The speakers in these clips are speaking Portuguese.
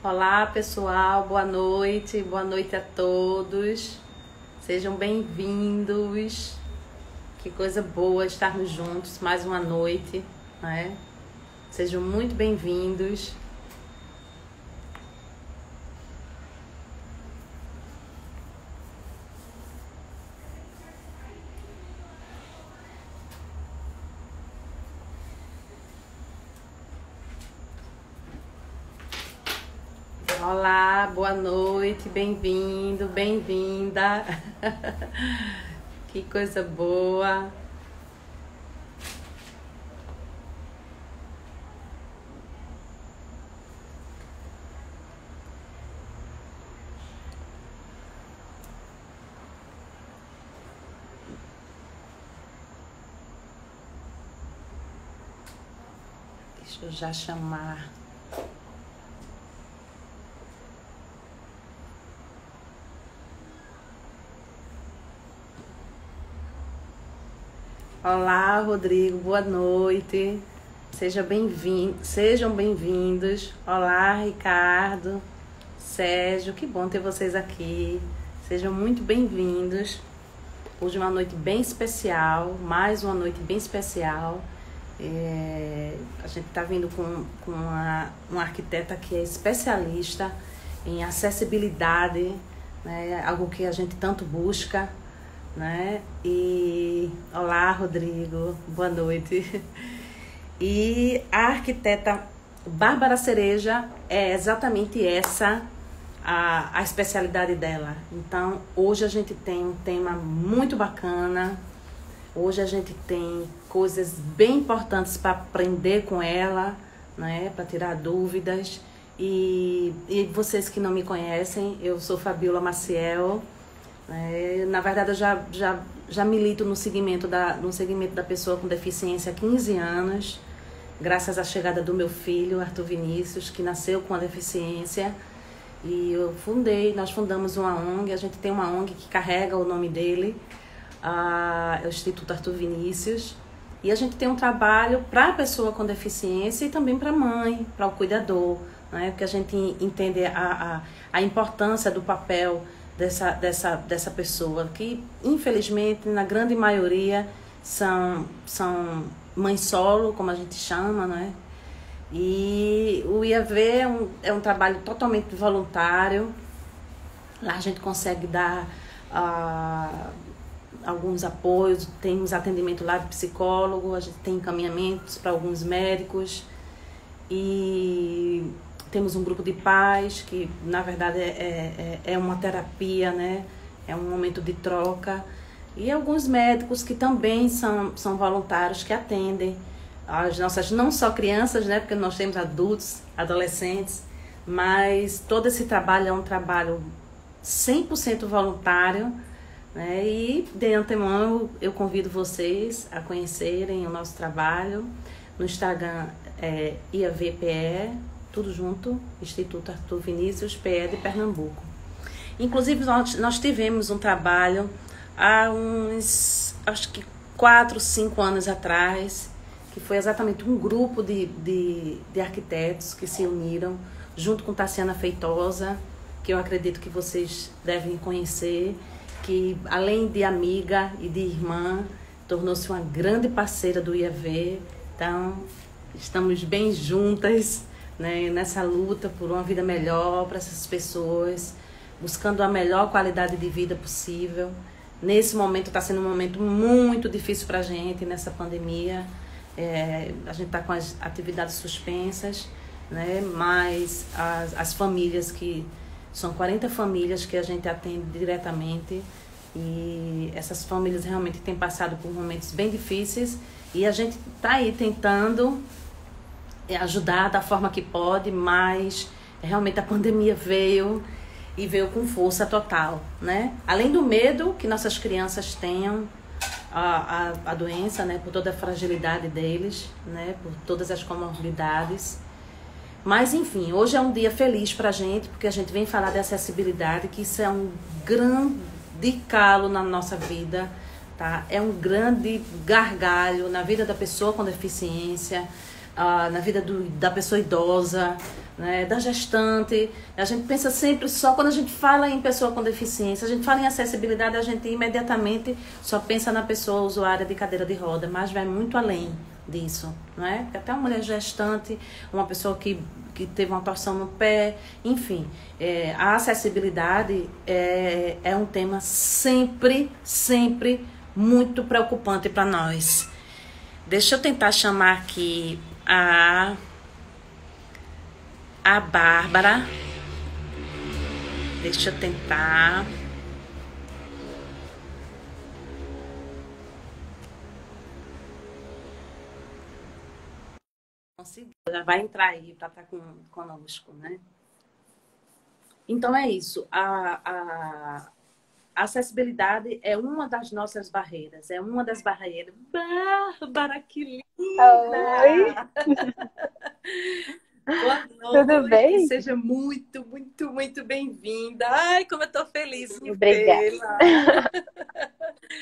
Olá, pessoal, boa noite a todos. Sejam bem-vindos. Que coisa boa estarmos juntos mais uma noite, né? Sejam muito bem-vindos. Olá, boa noite, bem-vindo, bem-vinda. Que coisa boa. Deixa eu já chamar. Olá, Rodrigo, boa noite. Sejam bem-vindos. Olá, Ricardo, Sérgio, que bom ter vocês aqui. Sejam muito bem-vindos. Hoje é uma noite bem especial, mais uma noite bem especial. A gente está vindo com uma arquiteta que é especialista em acessibilidade, né? Algo que a gente tanto busca, né? E olá, Rodrigo, boa noite. E a arquiteta Bárbara Cereja é exatamente essa a especialidade dela. Então, hoje a gente tem um tema muito bacana. Hoje a gente tem coisas bem importantes para aprender com ela, né? Para tirar dúvidas. E vocês que não me conhecem, eu sou Fabiola Maciel. Na verdade, eu já milito no segmento da pessoa com deficiência há 15 anos, graças à chegada do meu filho, Arthur Vinícius, que nasceu com a deficiência. E nós fundamos uma ONG, a gente tem uma ONG que carrega o nome dele, é o Instituto Arthur Vinícius. E a gente tem um trabalho para a pessoa com deficiência e também para a mãe, para o cuidador, né? Porque a gente entende a importância do papel dessa pessoa, que infelizmente na grande maioria são mães solo, como a gente chama, né? E o IAV é um trabalho totalmente voluntário. Lá a gente consegue dar alguns apoios, temos atendimento lá de psicólogo, a gente tem encaminhamentos para alguns médicos e temos um grupo de pais que, na verdade, é uma terapia, né? É um momento de troca. E alguns médicos que também são voluntários, que atendem as nossas, não só crianças, né? Porque nós temos adultos, adolescentes, mas todo esse trabalho é um trabalho 100% voluntário, né? E, de antemão, eu convido vocês a conhecerem o nosso trabalho. No Instagram é IAVPE, tudo junto, Instituto Arthur Vinícius, PE de Pernambuco. Inclusive, nós tivemos um trabalho há uns, acho que 4, 5 anos atrás, que foi exatamente um grupo de arquitetos que se uniram, junto com Tassiana Feitosa, que eu acredito que vocês devem conhecer, que além de amiga e de irmã, tornou-se uma grande parceira do IAV. Então, estamos bem juntas, né, nessa luta por uma vida melhor para essas pessoas, buscando a melhor qualidade de vida possível. Nesse momento está sendo um momento muito difícil para a gente, nessa pandemia. A gente está com as atividades suspensas, né, mas as famílias, que são 40 famílias que a gente atende diretamente, e essas famílias realmente têm passado por momentos bem difíceis, e a gente está aí tentando ajudar da forma que pode, mas realmente a pandemia veio com força total, né? Além do medo que nossas crianças tenham a doença, né? Por toda a fragilidade deles, né? Por todas as comorbidades. Mas, enfim, hoje é um dia feliz pra gente, porque a gente vem falar de acessibilidade, que isso é um grande calo na nossa vida, tá? É um grande gargalho na vida da pessoa com deficiência, na vida da pessoa idosa, né, da gestante. A gente pensa sempre só quando a gente fala em pessoa com deficiência, a gente fala em acessibilidade, a gente imediatamente só pensa na pessoa usuária de cadeira de roda, mas vai muito além disso, não é? Porque até uma mulher gestante, uma pessoa que teve uma torção no pé, enfim, a acessibilidade é um tema sempre, sempre muito preocupante para nós. Deixa eu tentar chamar aqui a Bárbara. Deixa eu tentar. Consegui. Já vai entrar aí para estar conosco, né? Então é isso. A acessibilidade é uma das nossas barreiras. É uma das barreiras. Bárbara, que Oi, linda! Boa tudo noite, bem? seja muito, muito, muito bem-vinda. Ai, como eu tô feliz em Obrigada. vê-la.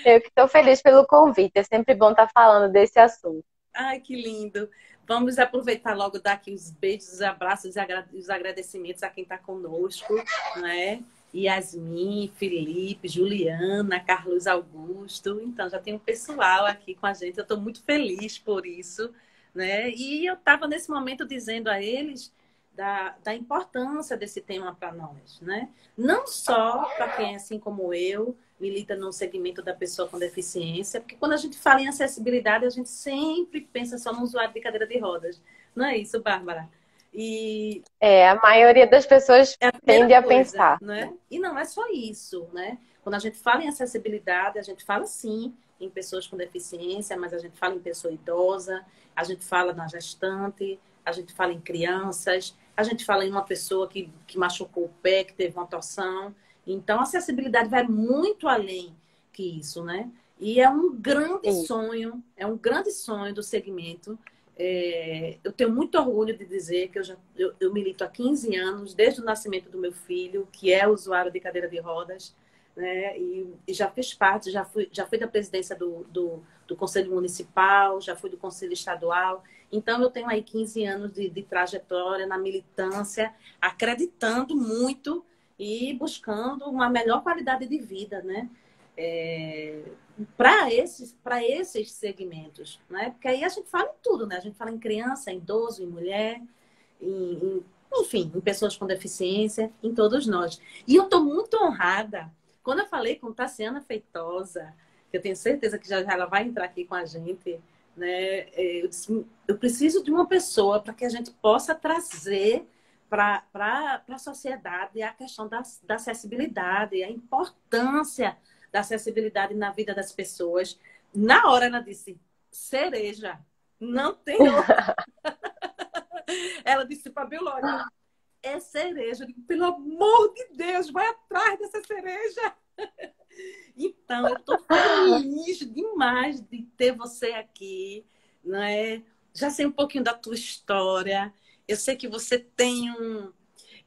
Eu que estou feliz pelo convite. É sempre bom estar falando desse assunto. Ai, que lindo. Vamos aproveitar logo dar aqui os beijos, os abraços e os agradecimentos a quem está conosco, né? Yasmin, Felipe, Juliana, Carlos Augusto. Então, já tem um pessoal aqui com a gente. Eu estou muito feliz por isso, né? E eu estava nesse momento dizendo a eles da importância desse tema para nós, né? Não só para quem, assim como eu, milita no segmento da pessoa com deficiência, porque quando a gente fala em acessibilidade, a gente sempre pensa só no usuário de cadeira de rodas. Não é isso, Bárbara? E A maioria das pessoas é a primeira tende a coisa, pensar. né? E não é só isso, né? Quando a gente fala em acessibilidade, a gente fala sim em pessoas com deficiência, mas a gente fala em pessoa idosa, a gente fala na gestante, a gente fala em crianças, a gente fala em uma pessoa que machucou o pé, que teve uma torção. Então, a acessibilidade vai muito além que isso, né? E Sim. é um grande sonho do segmento. Eu tenho muito orgulho de dizer que eu milito há 15 anos, desde o nascimento do meu filho, que é usuário de cadeira de rodas, né? E já fiz parte, já fui da presidência do Conselho Municipal, já fui do Conselho Estadual. Então, eu tenho aí 15 anos de trajetória na militância, acreditando muito e buscando uma melhor qualidade de vida, né? Para esses segmentos, né? Porque aí a gente fala em tudo, né? A gente fala em criança, em idoso, em mulher, enfim, em pessoas com deficiência, em todos nós. E eu estou muito honrada. Quando eu falei com Tassiana Feitosa, que eu tenho certeza que já ela vai entrar aqui com a gente, né? Eu disse, eu preciso de uma pessoa para que a gente possa trazer para a sociedade a questão da acessibilidade, a importância da acessibilidade na vida das pessoas. Na hora ela disse, cereja, não tem outra. Ela disse para Biológica, é cereja. Eu digo, pelo amor de Deus, vai atrás dessa cereja. Então, eu estou feliz demais de ter você aqui, né? Já sei um pouquinho da tua história. Eu sei que você tem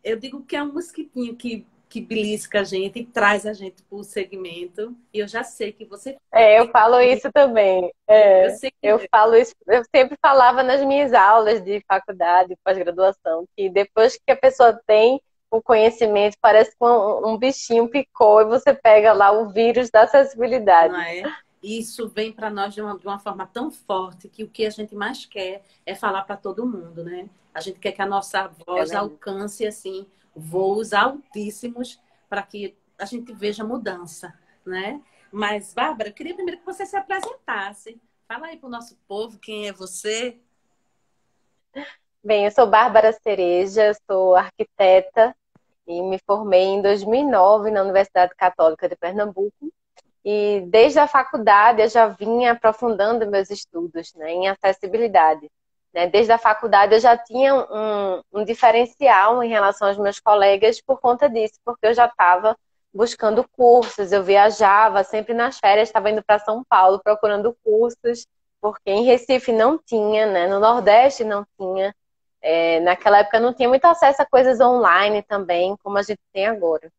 eu digo que é um mosquitinho que belisca a gente e traz a gente para o segmento. E eu já sei que você... Eu falo isso também. Eu sei que... Eu falo isso, eu sempre falava nas minhas aulas de faculdade, pós-graduação, que depois que a pessoa tem o conhecimento, parece que um bichinho picou e você pega lá o vírus da acessibilidade. Não é? Isso vem para nós de uma forma tão forte que o que a gente mais quer é falar para todo mundo, né? A gente quer que a nossa voz alcance assim voos altíssimos para que a gente veja mudança, né? Mas, Bárbara, eu queria primeiro que você se apresentasse. Fala aí para o nosso povo quem é você. Bem, eu sou Bárbara Cereja, sou arquiteta e me formei em 2009 na Universidade Católica de Pernambuco. E desde a faculdade eu já vinha aprofundando meus estudos, né, em acessibilidade. Né? Desde a faculdade eu já tinha um diferencial em relação aos meus colegas por conta disso, porque eu já estava buscando cursos, eu viajava sempre nas férias, estava indo para São Paulo procurando cursos, porque em Recife não tinha, né? No Nordeste não tinha. Naquela época não tinha muito acesso a coisas online também, como a gente tem agora.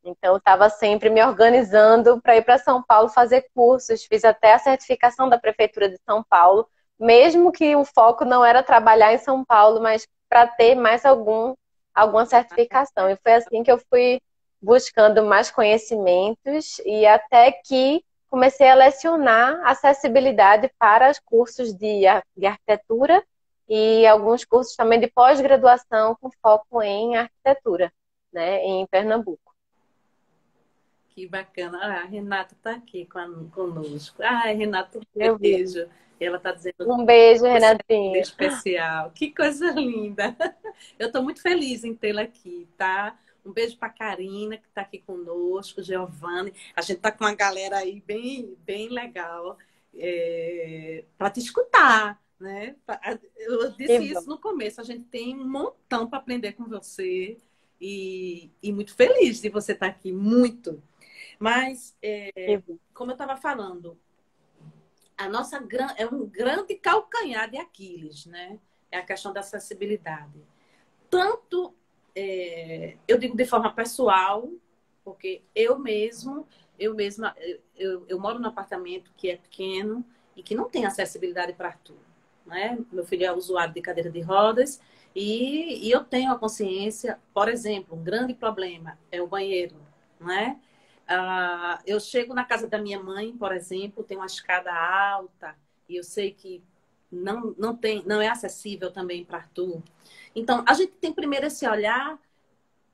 Então, eu estava sempre me organizando para ir para São Paulo fazer cursos. Fiz até a certificação da Prefeitura de São Paulo, mesmo que o foco não era trabalhar em São Paulo, mas para ter mais alguma certificação. E foi assim que eu fui buscando mais conhecimentos e até que comecei a lecionar acessibilidade para os cursos de arquitetura e alguns cursos também de pós-graduação com foco em arquitetura, né, em Pernambuco. Que bacana. Ah, a Renata está aqui conosco. Ai, Renata, um Eu vi. beijo. Ela está dizendo Um beijo, que você é Renatinho. especial. Que coisa linda. Eu estou muito feliz em tê-la aqui, tá? Um beijo para a Karina, que está aqui conosco, Giovanni. A gente está com uma galera aí bem, bem legal para te escutar, né? Eu Que disse bom. isso no começo. A gente tem um montão para aprender com você e muito feliz de você estar aqui, muito. Mas, Que bom. como eu estava falando, é um grande calcanhar de Aquiles, né? É a questão da acessibilidade. Tanto, eu digo de forma pessoal, porque eu moro num apartamento que é pequeno e que não tem acessibilidade para tudo, né? Meu filho é usuário de cadeira de rodas e eu tenho a consciência, por exemplo, um grande problema é o banheiro, né? Eu chego na casa da minha mãe, por exemplo, tem uma escada alta e eu sei que não é acessível também para Arthur. Então, a gente tem primeiro esse olhar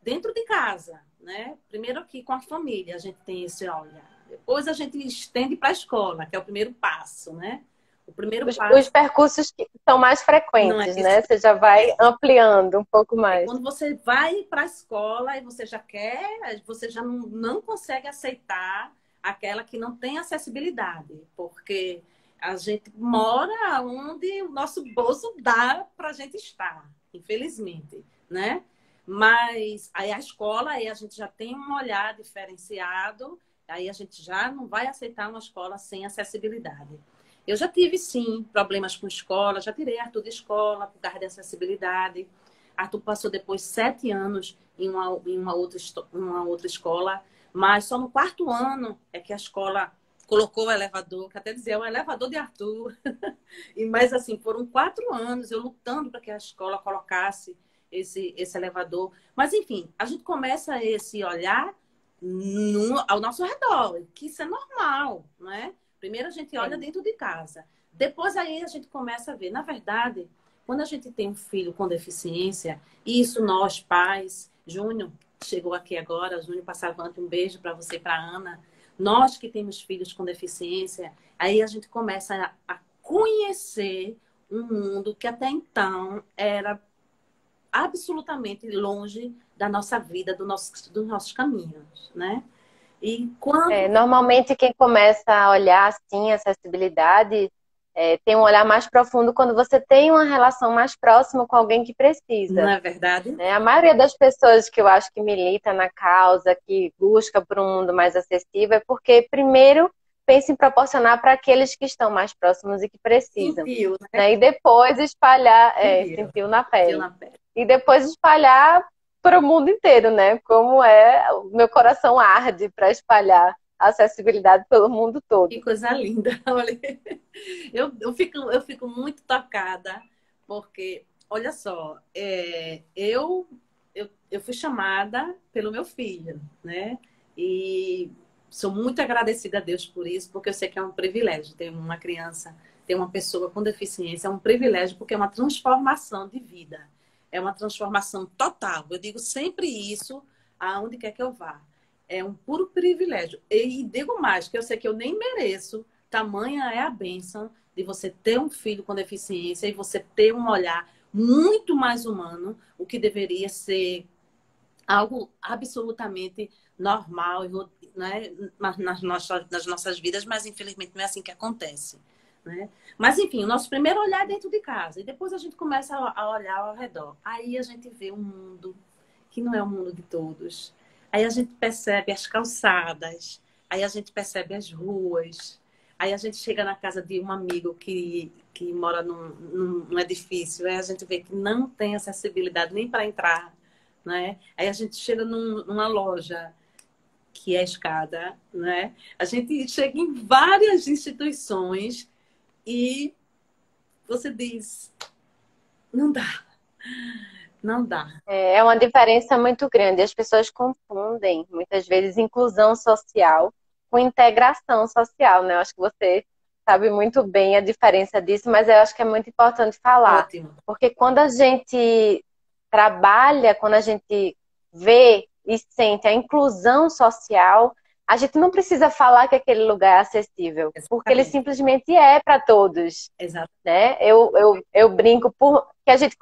dentro de casa, né? Primeiro aqui com a família a gente tem esse olhar. Depois a gente estende para a escola, que é o primeiro passo, né? O primeiro Os passo percursos que são mais não é frequentes, esse. né? Você já vai ampliando um pouco mais. Quando você vai para a escola e você já quer, você já não consegue aceitar aquela que não tem acessibilidade, porque a gente mora onde o nosso bolso dá para a gente estar, infelizmente, né? Mas aí a escola, aí a gente já tem um olhar diferenciado, aí a gente já não vai aceitar uma escola sem acessibilidade. Eu já tive, sim, problemas com escola, já tirei Arthur de escola por causa de acessibilidade. Arthur passou depois 7 anos em uma outra escola, mas só no quarto ano é que a escola colocou o elevador, que até dizia, é o elevador de Arthur. Mas assim, foram 4 anos eu lutando para que a escola colocasse esse elevador. Mas enfim, a gente começa esse olhar ao nosso redor, que isso é normal, né? Primeiro a gente olha dentro de casa. Depois aí a gente começa a ver. Na verdade, quando a gente tem um filho com deficiência, e isso nós pais, Júnior chegou aqui agora, Júnior Passavante, um beijo para você e para Ana. Nós que temos filhos com deficiência, aí a gente começa a conhecer um mundo que até então era absolutamente longe da nossa vida, dos nossos caminhos, né? E quando Normalmente quem começa a olhar assim, a acessibilidade, tem um olhar mais profundo quando você tem uma relação mais próxima com alguém que não precisa. é verdade? Né? A maioria das pessoas que eu acho que milita na causa, que busca por um mundo mais acessível, é porque primeiro pensa em proporcionar para aqueles que estão mais próximos e que precisam. Sentiu, né? Né? E depois espalhar, sentiu na Sentiu pele. na pele. E depois espalhar para o mundo inteiro, né? Como o meu coração arde para espalhar a acessibilidade pelo mundo Que todo. coisa linda. Olha, eu fico muito tocada, porque, olha só, eu fui chamada pelo meu filho, né? E sou muito agradecida a Deus por isso, porque eu sei que é um privilégio ter uma criança, ter uma pessoa com deficiência, é um privilégio, porque é uma transformação de vida. É uma transformação total. Eu digo sempre isso, aonde quer que eu vá. É um puro privilégio. E digo mais, que eu sei que eu nem mereço, tamanha é a bênção de você ter um filho com deficiência e você ter um olhar muito mais humano, o que deveria ser algo absolutamente normal, né, nas nossas vidas, mas infelizmente não é assim que acontece. Né? Mas enfim, o nosso primeiro olhar é dentro de casa, e depois a gente começa a olhar ao redor. Aí a gente vê um mundo que não é o mundo de todos. Aí a gente percebe as calçadas, aí a gente percebe as ruas, aí a gente chega na casa de um amigo que mora num edifício, aí a gente vê que não tem acessibilidade nem para entrar, né? Aí a gente chega numa loja que é escada, né? A gente chega em várias instituições e você diz, não dá. Não dá. É uma diferença muito grande. As pessoas confundem, muitas vezes, inclusão social com integração social, né? Eu acho que você sabe muito bem a diferença disso, mas eu acho que é muito importante falar. Ótimo. Porque quando a gente trabalha, quando a gente vê e sente a inclusão social, a gente não precisa falar que aquele lugar é acessível, porque ele Exatamente. simplesmente é para todos, Exato. né? Eu brinco por que a gente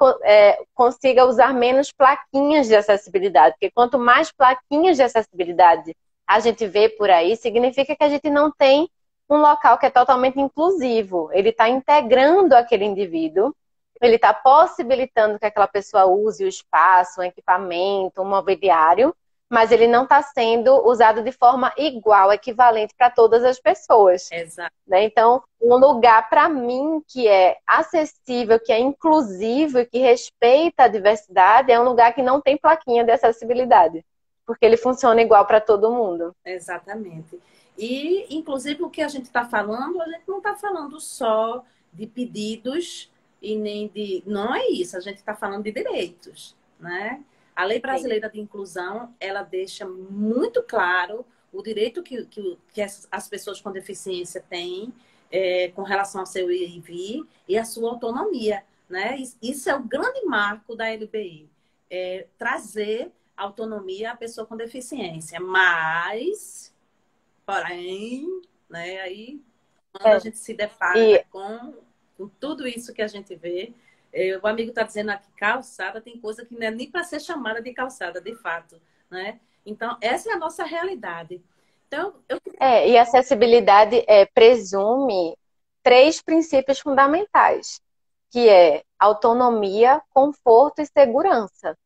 consiga usar menos plaquinhas de acessibilidade, porque quanto mais plaquinhas de acessibilidade a gente vê por aí, significa que a gente não tem um local que é totalmente inclusivo. Ele está integrando aquele indivíduo, ele está possibilitando que aquela pessoa use o espaço, um equipamento, um mobiliário, mas ele não está sendo usado de forma igual, equivalente para todas as pessoas. Exato. Né? Então, um lugar para mim que é acessível, que é inclusivo e que respeita a diversidade é um lugar que não tem plaquinha de acessibilidade, porque ele funciona igual para todo mundo. Exatamente. E, inclusive, o que a gente está falando, a gente não está falando só de pedidos e nem de. Não é isso, a gente está falando de direitos, né? A Lei Sim. Brasileira de Inclusão, ela deixa muito claro o direito que as pessoas com deficiência têm com relação ao seu ir e vir e a sua autonomia, né? Isso é o grande marco da LBI, trazer autonomia à pessoa com deficiência, mas porém, né, aí quando a É. gente se depara E com tudo isso que a gente vê, o amigo está dizendo aqui, calçada tem coisa que não é nem para ser chamada de calçada, de fato, né? Então, essa é a nossa realidade. Então, e acessibilidade presume três princípios fundamentais, que é autonomia, conforto e segurança.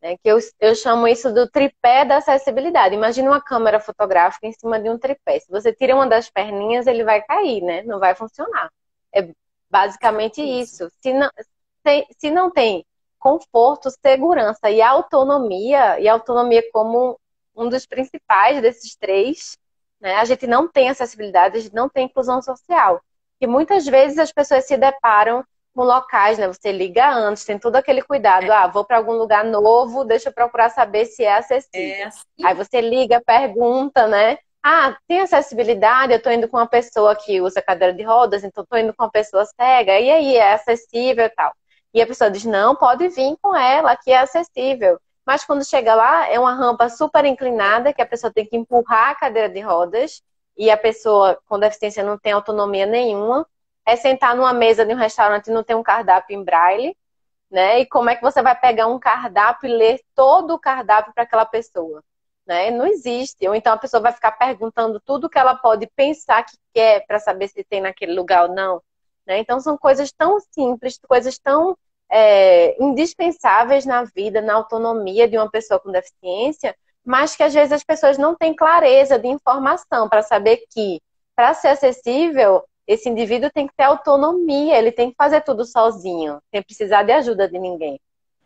Né? Que eu chamo isso do tripé da acessibilidade. Imagina uma câmera fotográfica em cima de um tripé. Se você tira uma das perninhas, ele vai cair, né? Não vai funcionar. É basicamente isso. isso. Se não tem conforto, segurança e autonomia como um dos principais desses três, né? A gente não tem acessibilidade, a gente não tem inclusão social. E muitas vezes as pessoas se deparam com locais, né? Você liga antes, tem todo aquele cuidado. É, Ah, vou para algum lugar novo, deixa eu procurar saber se é é acessível. Aí assim, você liga, pergunta, né? Ah, tem acessibilidade? Eu estou indo com uma pessoa que usa cadeira de rodas, então estou indo com uma pessoa cega. E aí, é acessível e tal? E a pessoa diz, não, pode vir com ela, que é acessível. Mas quando chega lá, é uma rampa super inclinada, que a pessoa tem que empurrar a cadeira de rodas, e a pessoa com deficiência não tem autonomia nenhuma. É sentar numa mesa de um restaurante e não ter um cardápio em braille, né? E como é que você vai pegar um cardápio e ler todo o cardápio para aquela pessoa? Né? Não existe. Ou então a pessoa vai ficar perguntando tudo que ela pode pensar que quer para saber se tem naquele lugar ou não. Né? Então são coisas tão simples, coisas tão indispensáveis na vida, na autonomia de uma pessoa com deficiência, mas que às vezes as pessoas não têm clareza de informação para saber que, para ser acessível, esse indivíduo tem que ter autonomia, ele tem que fazer tudo sozinho, sem precisar de ajuda de ninguém.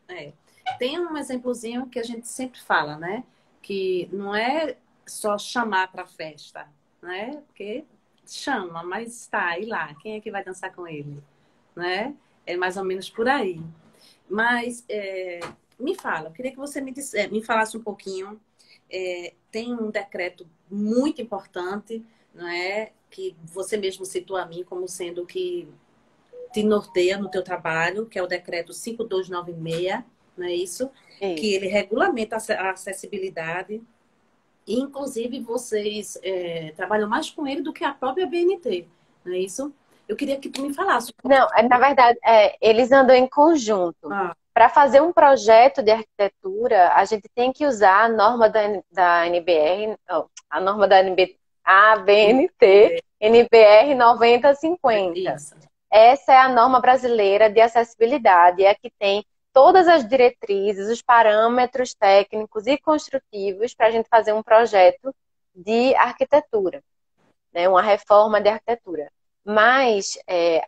é. Tem um exemplozinho que a gente sempre fala, né? Que não é só chamar para festa, né? Porque chama, mas está, e lá? Quem é que vai dançar com ele? Né? É mais ou menos por aí. Mas me fala, eu queria que você me falasse um pouquinho. Tem um decreto muito importante, não é? Que você mesmo citou a mim como sendo o que te norteia no teu trabalho, que é o decreto 5296, não é isso? Que Isso. ele regulamenta a acessibilidade. E, inclusive, vocês trabalham mais com ele do que a própria BNT, não é isso? Eu queria que tu me falasse. Não, na verdade, eles andam em conjunto. Ah, Para fazer um projeto de arquitetura, a gente tem que usar a norma da NBR, não, a norma da ABNT, NBR 9050. isso. Essa é a norma brasileira de acessibilidade, é a que tem todas as diretrizes, os parâmetros técnicos e construtivos para a gente fazer um projeto de arquitetura, né, uma reforma de arquitetura. Mas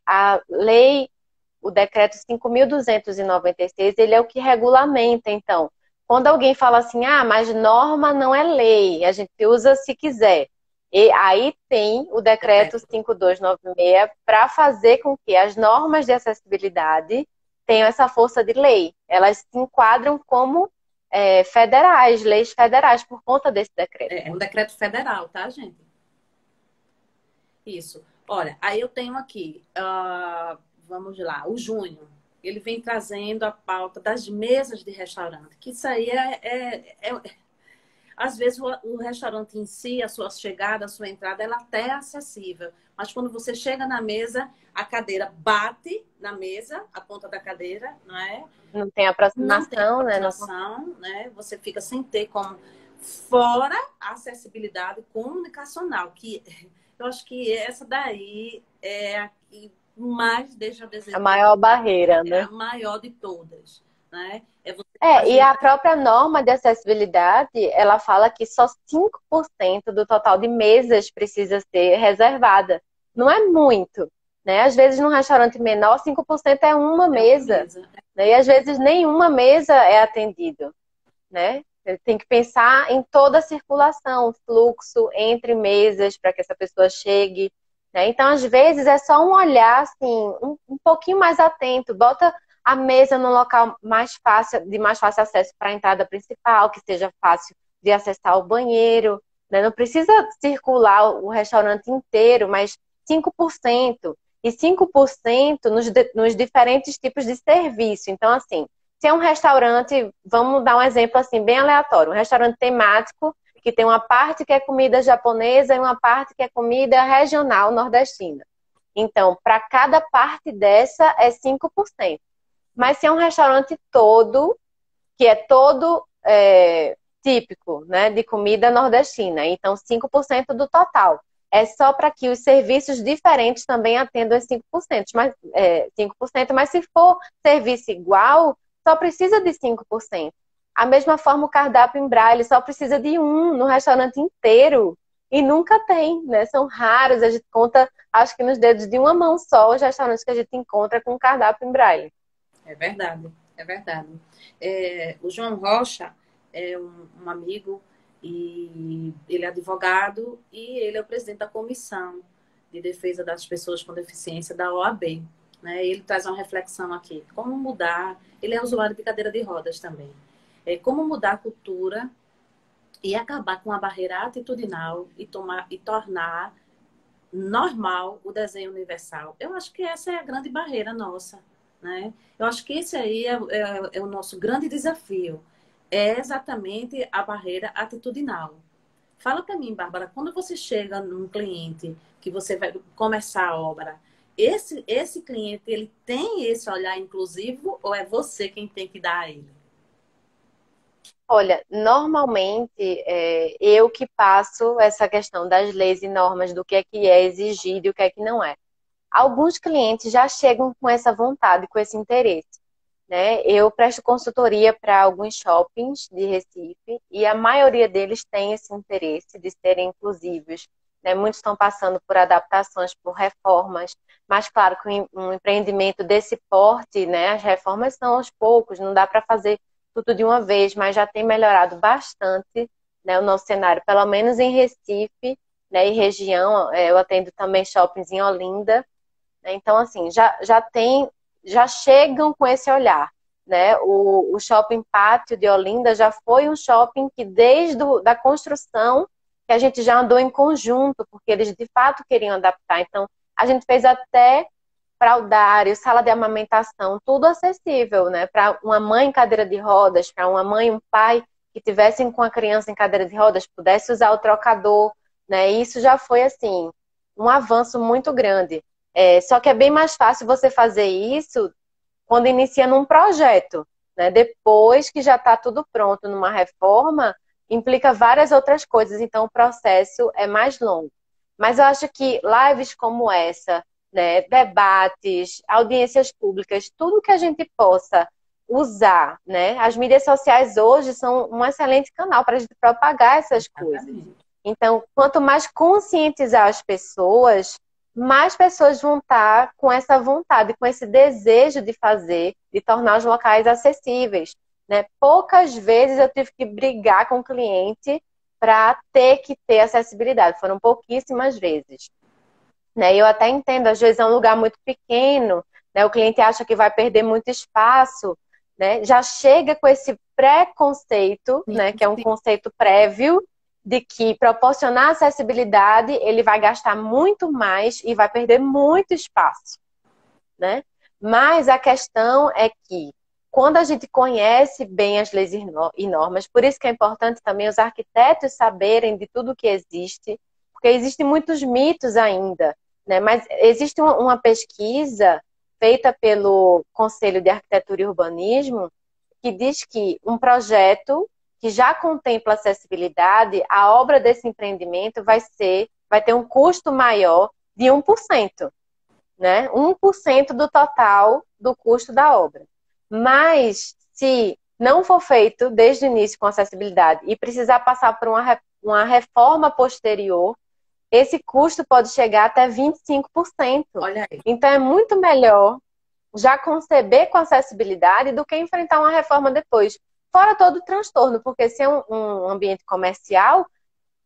a lei, o decreto 5.296, ele é o que regulamenta. Então, quando alguém fala assim, ah, mas norma não é lei, a gente usa se quiser. E aí tem o decreto 5296 para fazer com que as normas de acessibilidade tenham essa força de lei. elas se enquadram como federais, leis federais, por conta desse decreto. É um decreto federal, tá, gente? Isso. Olha, aí eu tenho aqui, vamos lá, o Júnior. Ele vem trazendo a pauta das mesas de restaurante, que isso aí às vezes o restaurante em si, a sua chegada, a sua entrada, ela até é acessível. Mas quando você chega na mesa, a cadeira bate na mesa, a ponta da cadeira, não é? Não tem Não tem aproximação, né? aproximação, né? Você fica sem ter como. Fora a acessibilidade comunicacional, que eu acho que essa daí é a que mais deixa a A desejar. maior barreira, É né? a maior de todas, né? É você E fazer. a própria norma de acessibilidade, ela fala que só 5% do total de mesas precisa ser reservada. Não é muito, né? Às vezes, num restaurante menor, 5% é uma É uma mesa, mesa. né? E às vezes nenhuma mesa é atendido, né? Ele tem que pensar em toda a circulação, o fluxo entre mesas para que essa pessoa chegue, né? Então, às vezes, é só um olhar assim, um pouquinho mais atento, bota a mesa no local mais fácil, de mais fácil acesso para a entrada principal, que seja fácil de acessar o banheiro, né? Não precisa circular o restaurante inteiro, mas 5%. E 5% nos diferentes tipos de serviço. Então, assim, se é um restaurante, vamos dar um exemplo assim, bem aleatório, um restaurante temático, que tem uma parte que é comida japonesa e uma parte que é comida regional nordestina. Então, para cada parte dessa é 5%. Mas se é um restaurante todo, que é todo típico, né, de comida nordestina, então 5% do total. É só para que os serviços diferentes também atendam os 5%. 5%, mas se for serviço igual, só precisa de 5%. A mesma forma, o cardápio em braille só precisa de um no restaurante inteiro. E nunca tem, né? São raros, a gente conta, acho que nos dedos de uma mão só, os restaurantes que a gente encontra com cardápio em braille. É verdade, é verdade. O João Rocha é um amigo e ele é advogado e ele é o presidente da comissão de defesa das pessoas com deficiência da OAB. Né? Ele traz uma reflexão aqui. Como mudar... Ele é usuário de cadeira de rodas também. Como mudar a cultura e acabar com a barreira atitudinal e tornar normal o desenho universal. Eu acho que essa é a grande barreira nossa, né? Eu acho que esse aí é o nosso grande desafio. É exatamente a barreira atitudinal. Fala para mim, Bárbara, quando você chega num cliente que você vai começar a obra, esse cliente, ele tem esse olhar inclusivo ou é você quem tem que dar a ele? Olha, normalmente eu que passo essa questão das leis e normas do que é exigido e o que é que não é. Alguns clientes já chegam com essa vontade, com esse interesse, né? Eu presto consultoria para alguns shoppings de Recife e a maioria deles tem esse interesse de serem inclusivos, né? Muitos estão passando por adaptações, por reformas, mas claro que um empreendimento desse porte, né? As reformas são aos poucos, não dá para fazer tudo de uma vez, mas já tem melhorado bastante, né, o nosso cenário, pelo menos em Recife, né, e região. Eu atendo também shoppings em Olinda, né? Então, assim, já chegam com esse olhar, né? O Shopping Pátio de Olinda já foi um shopping que desde da construção que a gente já andou em conjunto, porque eles de fato queriam adaptar. Então, a gente fez até fraldário, sala de amamentação, tudo acessível, né? Para uma mãe em cadeira de rodas, para uma mãe e um pai que tivessem com a criança em cadeira de rodas, pudesse usar o trocador, né? E isso já foi, assim, um avanço muito grande. Só que é bem mais fácil você fazer isso quando inicia num projeto, né? Depois que já está tudo pronto numa reforma, implica várias outras coisas, então o processo é mais longo. Mas eu acho que lives como essa, né, debates, audiências públicas, tudo que a gente possa usar, né? As mídias sociais hoje são um excelente canal para a gente propagar essas coisas. Então, quanto mais conscientizar as pessoas, mais pessoas vão estar com essa vontade, com esse desejo de fazer, de tornar os locais acessíveis, né? Poucas vezes eu tive que brigar com o cliente para ter que ter acessibilidade, foram pouquíssimas vezes. Né? Eu até entendo, às vezes é um lugar muito pequeno, né? O cliente acha que vai perder muito espaço, né, já chega com esse preconceito, né, que é um conceito prévio de que proporcionar acessibilidade ele vai gastar muito mais e vai perder muito espaço, né? Mas a questão é que quando a gente conhece bem as leis e normas, por isso que é importante também os arquitetos saberem de tudo que existe, porque existem muitos mitos ainda, né? Mas existe uma pesquisa feita pelo Conselho de Arquitetura e Urbanismo que diz que um projeto que já contempla acessibilidade, a obra desse empreendimento vai ter um custo maior de 1%, né? 1% do total do custo da obra. Mas, se não for feito desde o início com acessibilidade e precisar passar por uma reforma posterior, esse custo pode chegar até 25%. Olha aí. Então, é muito melhor já conceber com acessibilidade do que enfrentar uma reforma depois. Fora todo o transtorno, porque se é um ambiente comercial,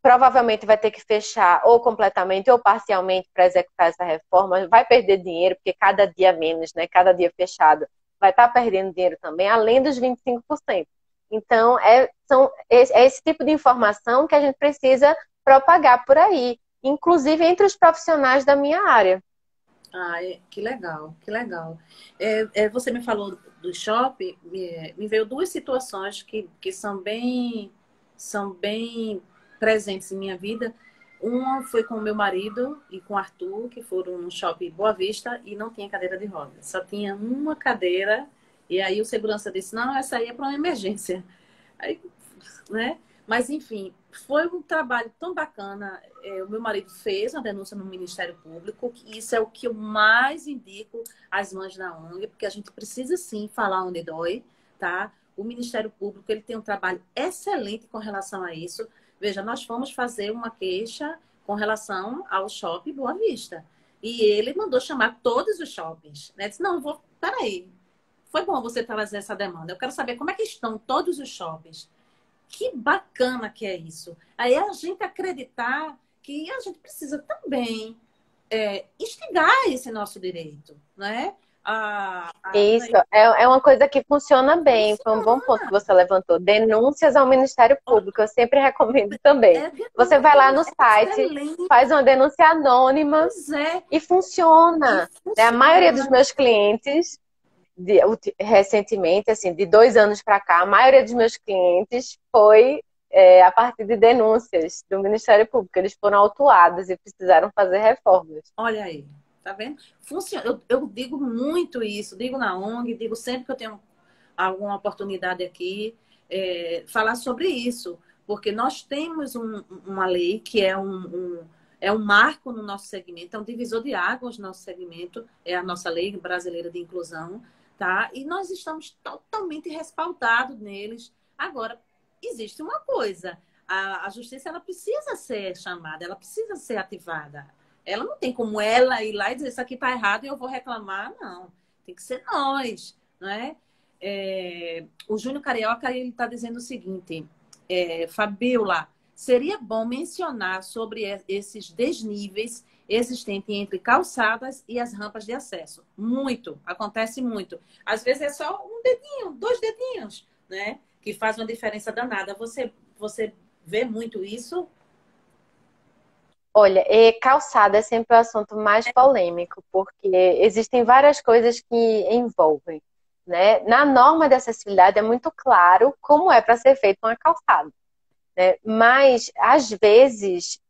provavelmente vai ter que fechar ou completamente ou parcialmente para executar essa reforma, vai perder dinheiro, porque cada dia menos, né? Cada dia fechado vai estar perdendo dinheiro também, além dos 25%. Então, é esse tipo de informação que a gente precisa propagar por aí, inclusive entre os profissionais da minha área. Que legal, que legal. Você me falou do shopping, me veio duas situações que são bem presentes em minha vida. Uma foi com o meu marido e com o Arthur, que foram no shopping Boa Vista e não tinha cadeira de rodas. Só tinha uma cadeira e aí o segurança disse, não, essa aí é para uma emergência. Aí, né? Mas, enfim, foi um trabalho tão bacana. O meu marido fez uma denúncia no Ministério Público, que isso é o que eu mais indico às mães da ONG, porque a gente precisa, sim, falar onde dói, tá? O Ministério Público, ele tem um trabalho excelente com relação a isso. Veja, nós fomos fazer uma queixa com relação ao shopping Boa Vista. E ele mandou chamar todos os shoppings, né? Disse, não, peraí, foi bom você trazer essa demanda. Eu quero saber como é que estão todos os shoppings. Que bacana que é isso. Aí a gente acreditar que a gente precisa também instigar esse nosso direito, né? Isso, é uma coisa que funciona bem. Foi um bom ponto que você levantou. Denúncias ao Ministério Público, eu sempre recomendo também. Você vai lá no site, faz uma denúncia anônima e funciona. A maioria dos meus clientes, recentemente, assim, de 2 anos para cá, a maioria dos meus clientes foi a partir de denúncias do Ministério Público. Eles foram autuados e precisaram fazer reformas. Olha aí. Tá vendo? Funciona. Eu digo muito isso, digo na ONG, digo sempre que eu tenho alguma oportunidade aqui, falar sobre isso, porque nós temos uma lei que é um marco no nosso segmento, é um divisor de águas no nosso segmento, é a nossa lei brasileira de inclusão, tá? E nós estamos totalmente respaldados neles. Agora, existe uma coisa, a justiça ela precisa ser chamada, ela precisa ser ativada. Ela não tem como ela ir lá e dizer isso aqui está errado e eu vou reclamar, não. Tem que ser nós, né? O Júnior Carioca ele está dizendo o seguinte, Fabiola, seria bom mencionar sobre esses desníveis existentes entre calçadas e as rampas de acesso. Muito, acontece muito. Às vezes é só um dedinho, 2 dedinhos, né? Que faz uma diferença danada. Você vê muito isso? Olha, calçada é sempre o assunto mais polêmico, porque existem várias coisas que envolvem, né? Na norma de acessibilidade é muito claro como é para ser feita uma calçada, né? Mas, às vezes,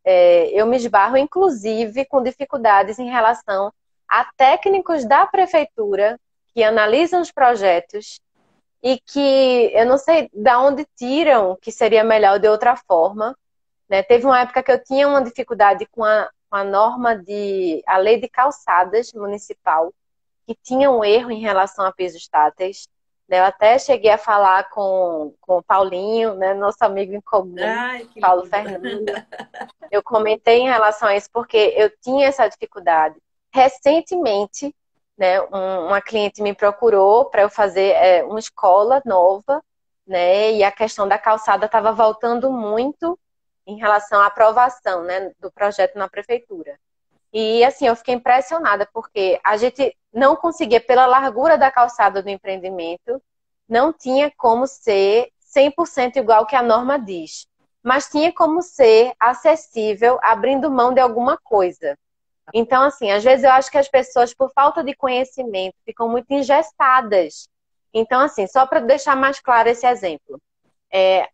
eu me esbarro, inclusive, com dificuldades em relação a técnicos da prefeitura que analisam os projetos e que eu não sei de onde tiram que seria melhor de outra forma. Né? Teve uma época que eu tinha uma dificuldade com a norma a lei de calçadas municipal, que tinha um erro em relação a pisos táteis. Né? Eu até cheguei a falar com o Paulinho, né? Nosso amigo em comum, Paulo Fernando. Eu comentei em relação a isso porque eu tinha essa dificuldade. Recentemente, né, uma cliente me procurou para eu fazer uma escola nova, né? E a questão da calçada estava voltando muito em relação à aprovação, né, do projeto na prefeitura. E, assim, eu fiquei impressionada, porque a gente não conseguia, pela largura da calçada do empreendimento, não tinha como ser 100% igual que a norma diz, mas tinha como ser acessível abrindo mão de alguma coisa. Então, assim, às vezes eu acho que as pessoas, por falta de conhecimento, ficam muito engessadas. Então, assim, só para deixar mais claro esse exemplo,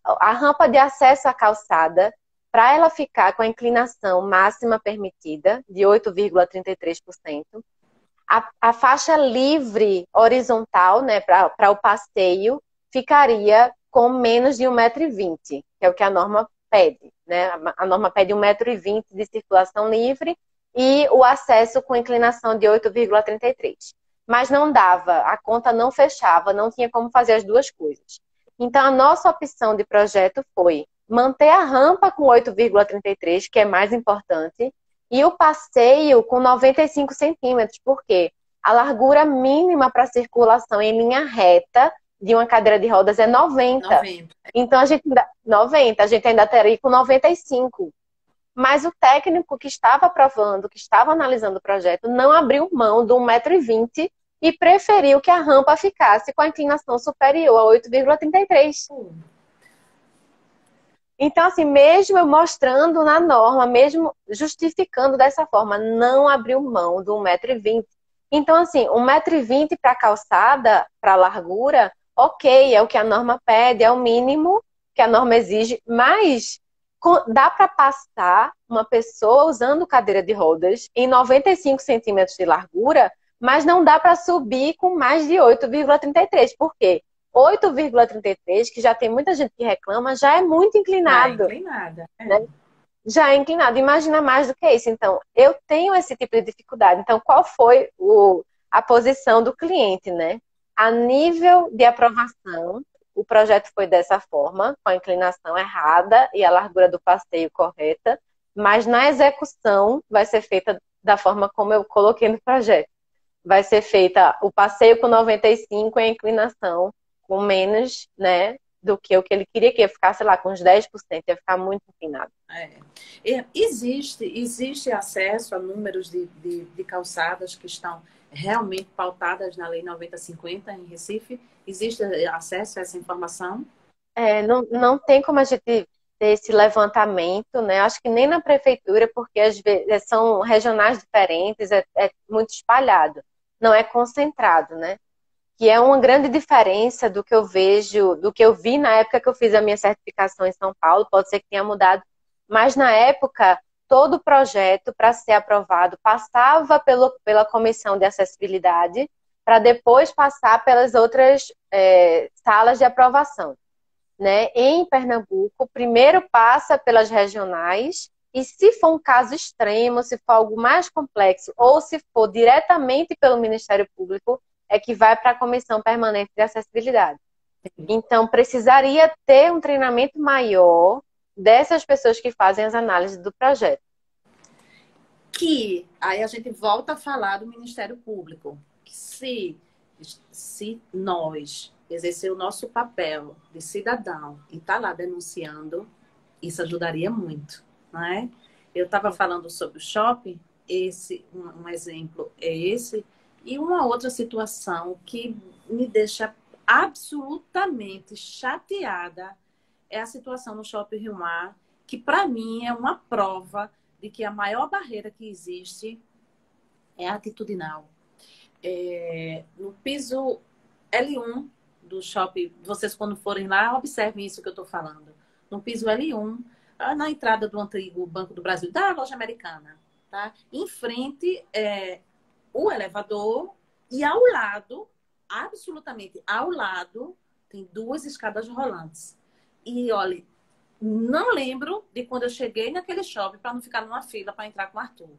a rampa de acesso à calçada, para ela ficar com a inclinação máxima permitida, de 8,33%, a faixa livre horizontal, né, para o passeio, ficaria com menos de 1,20 m, que é o que a norma pede, né? A norma pede 1,20 m de circulação livre e o acesso com inclinação de 8,33. Mas não dava, a conta não fechava, não tinha como fazer as duas coisas. Então, a nossa opção de projeto foi manter a rampa com 8,33, que é mais importante, e o passeio com 95 centímetros, porque a largura mínima para circulação em linha reta de uma cadeira de rodas é 90. Então, a gente ainda teria com 95. Mas o técnico que estava aprovando, que estava analisando o projeto, não abriu mão do 1,20 m e preferiu que a rampa ficasse com a inclinação superior a 8,33. Então, assim, mesmo eu mostrando na norma, mesmo justificando dessa forma, não abriu mão do 1,20 m. Então, assim, 1,20 m para calçada, para largura, ok, é o que a norma pede, é o mínimo que a norma exige, mas dá para passar uma pessoa usando cadeira de rodas em 95 centímetros de largura, mas não dá para subir com mais de 8,33. Por quê? 8,33, que já tem muita gente que reclama, já é muito inclinado. Já é inclinada. Né? Já é inclinado. Imagina mais do que isso. Então, eu tenho esse tipo de dificuldade. Então, qual foi a posição do cliente, né? A nível de aprovação, o projeto foi dessa forma, com a inclinação errada e a largura do passeio correta, mas na execução vai ser feita da forma como eu coloquei no projeto. Vai ser feita o passeio com 95 e a inclinação com menos, né, do que o que ele queria, que ia ficar, sei lá, com uns 10%, ia ficar muito inclinado. Existe acesso a números de calçadas que estão realmente pautadas na Lei 9050 em Recife? Existe acesso a essa informação? Não tem como a gente ter esse levantamento, né? Acho que nem na prefeitura, porque às vezes são regionais diferentes, é muito espalhado, não é concentrado, né? Que é uma grande diferença do que eu vejo, do que eu vi na época que eu fiz a minha certificação em São Paulo, pode ser que tenha mudado, mas na época, todo o projeto, para ser aprovado, passava pela comissão de acessibilidade, para depois passar pelas outras salas de aprovação. Né? Em Pernambuco, primeiro passa pelas regionais, e se for um caso extremo, se for algo mais complexo, ou se for diretamente pelo Ministério Público, é que vai para a Comissão Permanente de Acessibilidade. Então, precisaria ter um treinamento maior dessas pessoas que fazem as análises do projeto. Que aí a gente volta a falar do Ministério Público. Que se nós exercer o nosso papel de cidadão e estar lá denunciando, isso ajudaria muito, não é? Eu estava falando sobre o shopping, um exemplo é esse, e uma outra situação que me deixa absolutamente chateada é a situação no Shopping Rio Mar, que para mim é uma prova de que a maior barreira que existe é atitudinal. No piso L1 do shopping, vocês quando forem lá, observem isso que eu estou falando. No piso L1, na entrada do antigo Banco do Brasil, da loja americana, tá? Em frente o elevador e ao lado, absolutamente ao lado, tem 2 escadas rolantes. E olha, não lembro de quando eu cheguei naquele shopping para não ficar numa fila para entrar com o Arthur,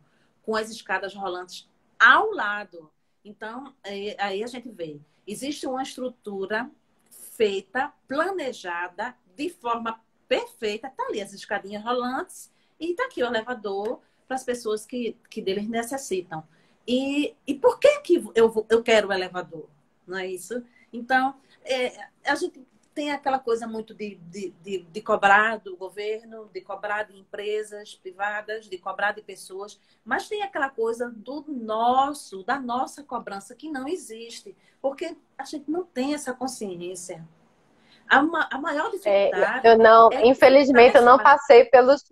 com as escadas rolantes ao lado. Então, aí a gente vê. Existe uma estrutura feita, planejada, de forma perfeita. Está ali as escadinhas rolantes e está aqui o elevador para as pessoas que deles necessitam. E por que eu quero o elevador? Não é isso? Então, a gente tem aquela coisa muito de cobrar do governo, de cobrar de empresas privadas, de cobrar de pessoas, mas tem aquela coisa da nossa cobrança que não existe, porque a gente não tem essa consciência. A maior dificuldade Eu não, é infelizmente, eu não começar. passei pelos.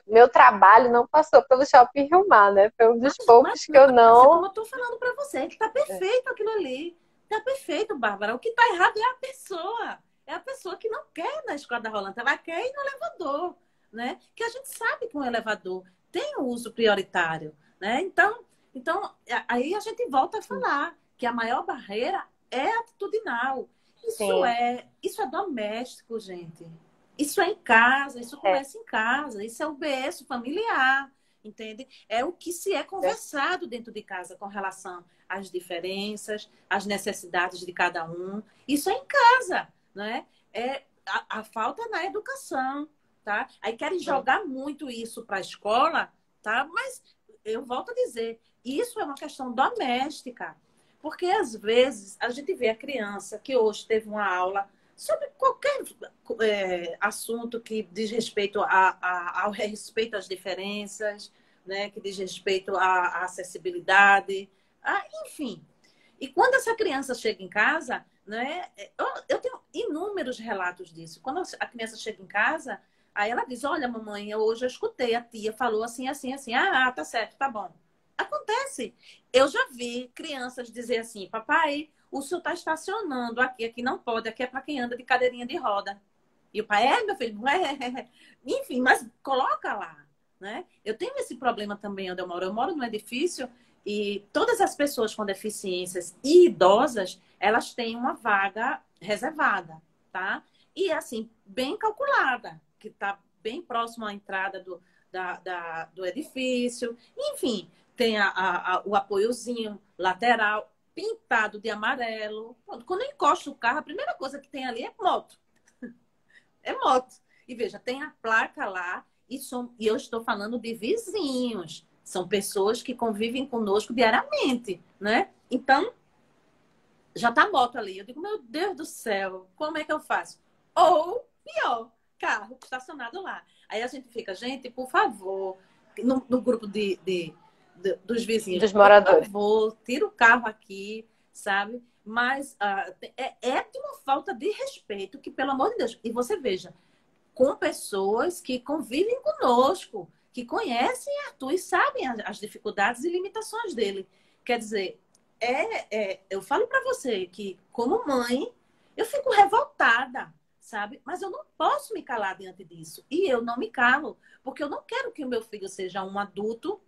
Meu trabalho não passou pelo Shopping Rio Mar, né? Foi um dos poucos que eu Mas é não. como eu estou falando para você, que está perfeito aquilo ali. Está perfeito, Bárbara. O que está errado é a pessoa. É a pessoa que não quer ir na escada rolante, ela quer ir no elevador, né? Que a gente sabe que um elevador tem um uso prioritário, né? Então, aí a gente volta a falar que a maior barreira é atitudinal. Sim, Isso é doméstico, gente. Isso é em casa, isso é, começa em casa, isso é o berço familiar, entende? É o que se é é, conversado dentro de casa com relação às diferenças, às necessidades de cada um. Isso é em casa, né? É a falta na educação, tá? Aí querem é. jogar muito isso para a escola, tá? Mas eu volto a dizer, isso é uma questão doméstica. Porque às vezes a gente vê a criança que hoje teve uma aula sobre qualquer assunto que diz respeito ao respeito às diferenças, né? Que diz respeito à acessibilidade, enfim. E quando essa criança chega em casa, né? Eu tenho inúmeros relatos disso. Quando a criança chega em casa, aí ela diz: Olha, mamãe, hoje eu escutei, a tia falou assim, assim, assim. Tá certo, tá bom. Acontece. Eu já vi crianças dizer assim: Papai, o senhor está estacionando aqui não pode, aqui é para quem anda de cadeirinha de roda. E o pai, meu filho, não é. Enfim, mas coloca lá, né? Eu tenho esse problema também onde eu moro. Eu moro num edifício e todas as pessoas com deficiências e idosas, elas têm uma vaga reservada, tá? E assim, bem calculada, que está bem próximo à entrada do edifício. Enfim, tem o apoiozinho lateral pintado de amarelo. Quando eu encosto o carro, a primeira coisa que tem ali é moto. É moto. E veja, tem a placa lá e eu estou falando de vizinhos. São pessoas que convivem conosco diariamente, né? Então, já tá a moto ali. Eu digo, meu Deus do céu, como é que eu faço? Ou, pior, carro estacionado lá. Aí a gente fica, gente, por favor, no grupo dos vizinhos, Dos por moradores. favor, tira o carro aqui, sabe? Mas é de uma falta de respeito que, pelo amor de Deus, e você veja, com pessoas que convivem conosco, que conhecem Arthur e sabem as dificuldades e limitações dele. Quer dizer, eu falo para você que, como mãe, eu fico revoltada, sabe? Mas eu não posso me calar diante disso. E eu não me calo, porque eu não quero que o meu filho seja um adulto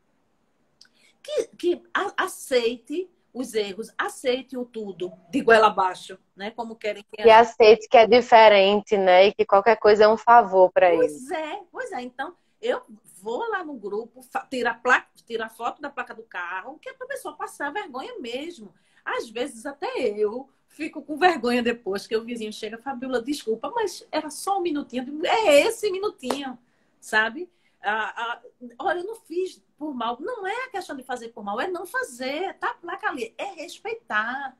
que aceite os erros, aceite o tudo de goela abaixo, né? Como querem que a E gente. aceite que é diferente, né? E que qualquer coisa é um favor para ele. Pois é. Então, eu vou lá no grupo, tira a foto da placa do carro, que é para a pessoa passar vergonha mesmo. Às vezes, até eu fico com vergonha depois que o vizinho chega, Fabiola, desculpa, mas era só um minutinho. Eu digo, é esse minutinho, sabe? Olha, eu não fiz por mal. Não é a questão de fazer por mal, é não fazer. Tá a placa ali, é respeitar.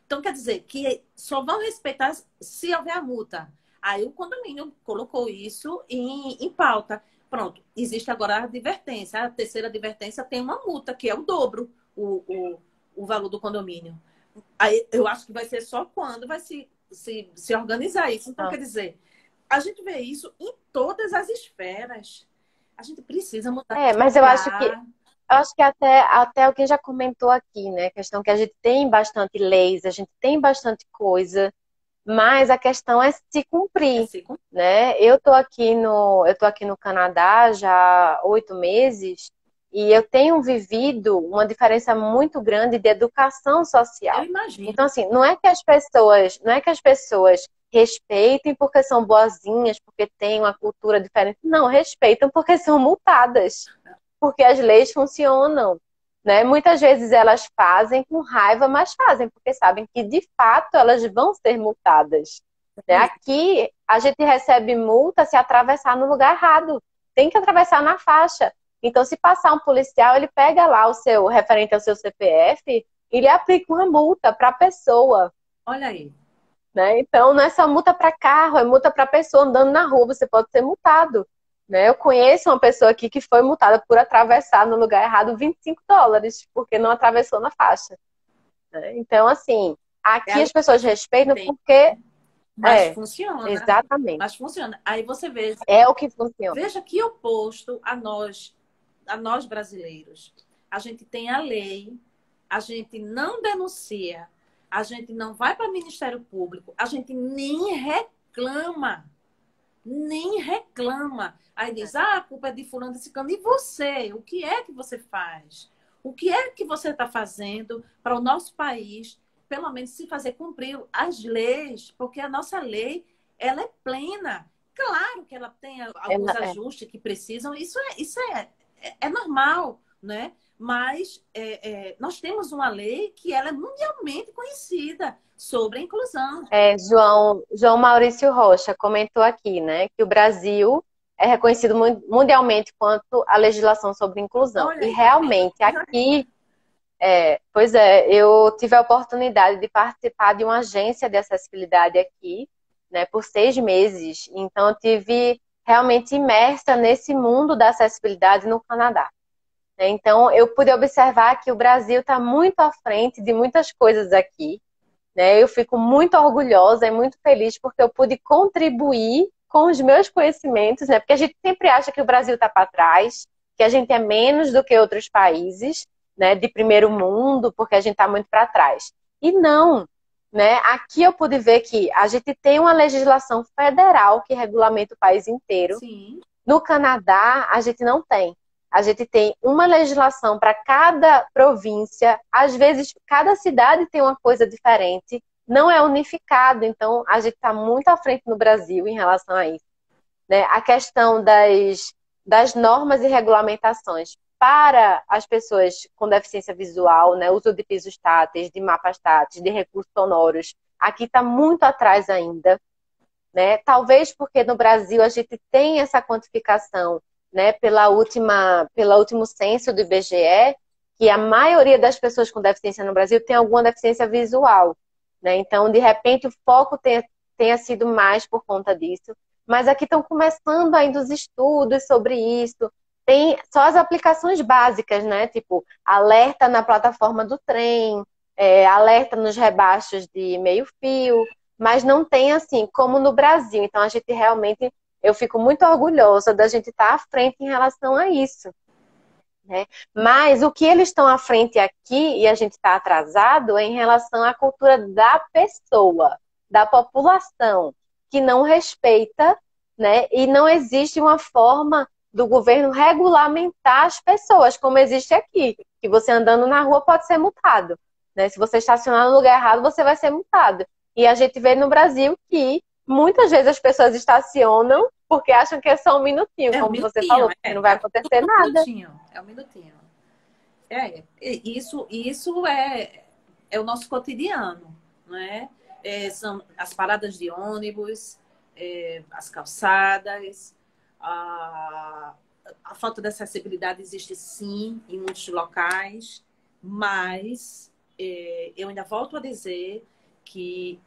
Então, quer dizer, que só vão respeitar se houver a multa. Aí o condomínio colocou isso em pauta. Pronto, existe agora a advertência. A terceira advertência tem uma multa, que é o dobro o valor do condomínio. Aí eu acho que vai ser só quando vai se organizar isso. Então, Ah. quer dizer, a gente vê isso em todas as esferas. A gente precisa mudar Mas esse olhar. eu acho que até alguém já comentou aqui, né? A questão que a gente tem bastante leis, a gente tem bastante coisa, mas a questão é se É cumprir, se né? Eu tô aqui no Canadá já há 8 meses e eu tenho vivido uma diferença muito grande de educação Eu social. imagino. Então, assim, não é que as pessoas respeitem porque são boazinhas, porque têm uma cultura diferente. Não, respeitam porque são multadas, porque as leis funcionam. Né? Muitas vezes elas fazem com raiva, mas fazem porque sabem que de fato elas vão ser multadas. Né? Aqui a gente recebe multa se atravessar no lugar errado. Tem que atravessar na faixa. Então, se passar um policial, ele pega lá o seu referente ao seu CPF e ele aplica uma multa para a pessoa. Olha aí. né? Então, não é só multa para carro, é multa para pessoa andando na rua, você pode ser multado, né? Eu conheço uma pessoa aqui que foi multada por atravessar no lugar errado US$ 25, porque não atravessou na faixa, né? Então, assim, É aqui a lei as pessoas que respeitam tem, porque mas é, funciona. exatamente, Mas funciona. Aí você vê, é o que funciona. veja que oposto a nós brasileiros. A gente tem a lei, a gente não denuncia, a gente não vai para o Ministério Público, a gente nem reclama. Aí diz, ah, a culpa é de fulano, desse cano. E você? O que é que você faz? O que é que você está fazendo para o nosso país, pelo menos se fazer cumprir as leis? Porque a nossa lei, ela é plena. Claro que ela tem alguns Ela- é. ajustes que precisam, é normal, né? Mas nós temos uma lei que ela é mundialmente conhecida sobre a inclusão. João Maurício Rocha comentou aqui, né, que o Brasil é reconhecido mundialmente quanto à legislação sobre inclusão. Olha E aí, tá vendo? realmente aqui, pois é, eu tive a oportunidade de participar de uma agência de acessibilidade aqui, né, por 6 meses. Então, eu tive realmente imersa nesse mundo da acessibilidade no Canadá, né? Então, eu pude observar que o Brasil está muito à frente de muitas coisas aqui, né? Eu fico muito orgulhosa e muito feliz porque eu pude contribuir com os meus conhecimentos, né? Porque a gente sempre acha que o Brasil está para trás, que a gente é menos do que outros países, né? De primeiro mundo, porque a gente está muito para trás. E não, né? Aqui eu pude ver que a gente tem uma legislação federal que regulamenta o país inteiro. Sim. No Canadá, a gente não tem. A gente tem uma legislação para cada província, às vezes cada cidade tem uma coisa diferente, não é unificado, então a gente está muito à frente no Brasil em relação a isso, né? A questão das normas e regulamentações para as pessoas com deficiência visual, né? Uso de pisos táteis, de mapas táteis, de recursos sonoros, aqui está muito atrás ainda, né? Talvez porque no Brasil a gente tem essa quantificação, né, pelo último censo do IBGE, que a maioria das pessoas com deficiência no Brasil tem alguma deficiência visual, né? Então, de repente, o foco tenha sido mais por conta disso. Mas aqui estão começando ainda os estudos sobre isso. Tem só as aplicações básicas, né? Tipo, alerta na plataforma do trem, alerta nos rebaixos de meio fio, mas não tem assim como no Brasil. Então a gente realmente, eu fico muito orgulhosa da gente estar à frente em relação a isso, né? Mas o que eles estão à frente aqui e a gente está atrasado é em relação à cultura da pessoa, da população, que não respeita, né? E não existe uma forma do governo regulamentar as pessoas, como existe aqui, que você andando na rua pode ser multado, né? Se você estacionar no lugar errado, você vai ser multado. E a gente vê no Brasil que muitas vezes as pessoas estacionam porque acham que é só um minutinho, É um como você minutinho, falou, porque não vai acontecer um nada. minutinho, é um minutinho. Isso é o nosso cotidiano, não é? São as paradas de ônibus, as calçadas, a falta de acessibilidade existe sim em muitos locais, mas eu ainda volto a dizer que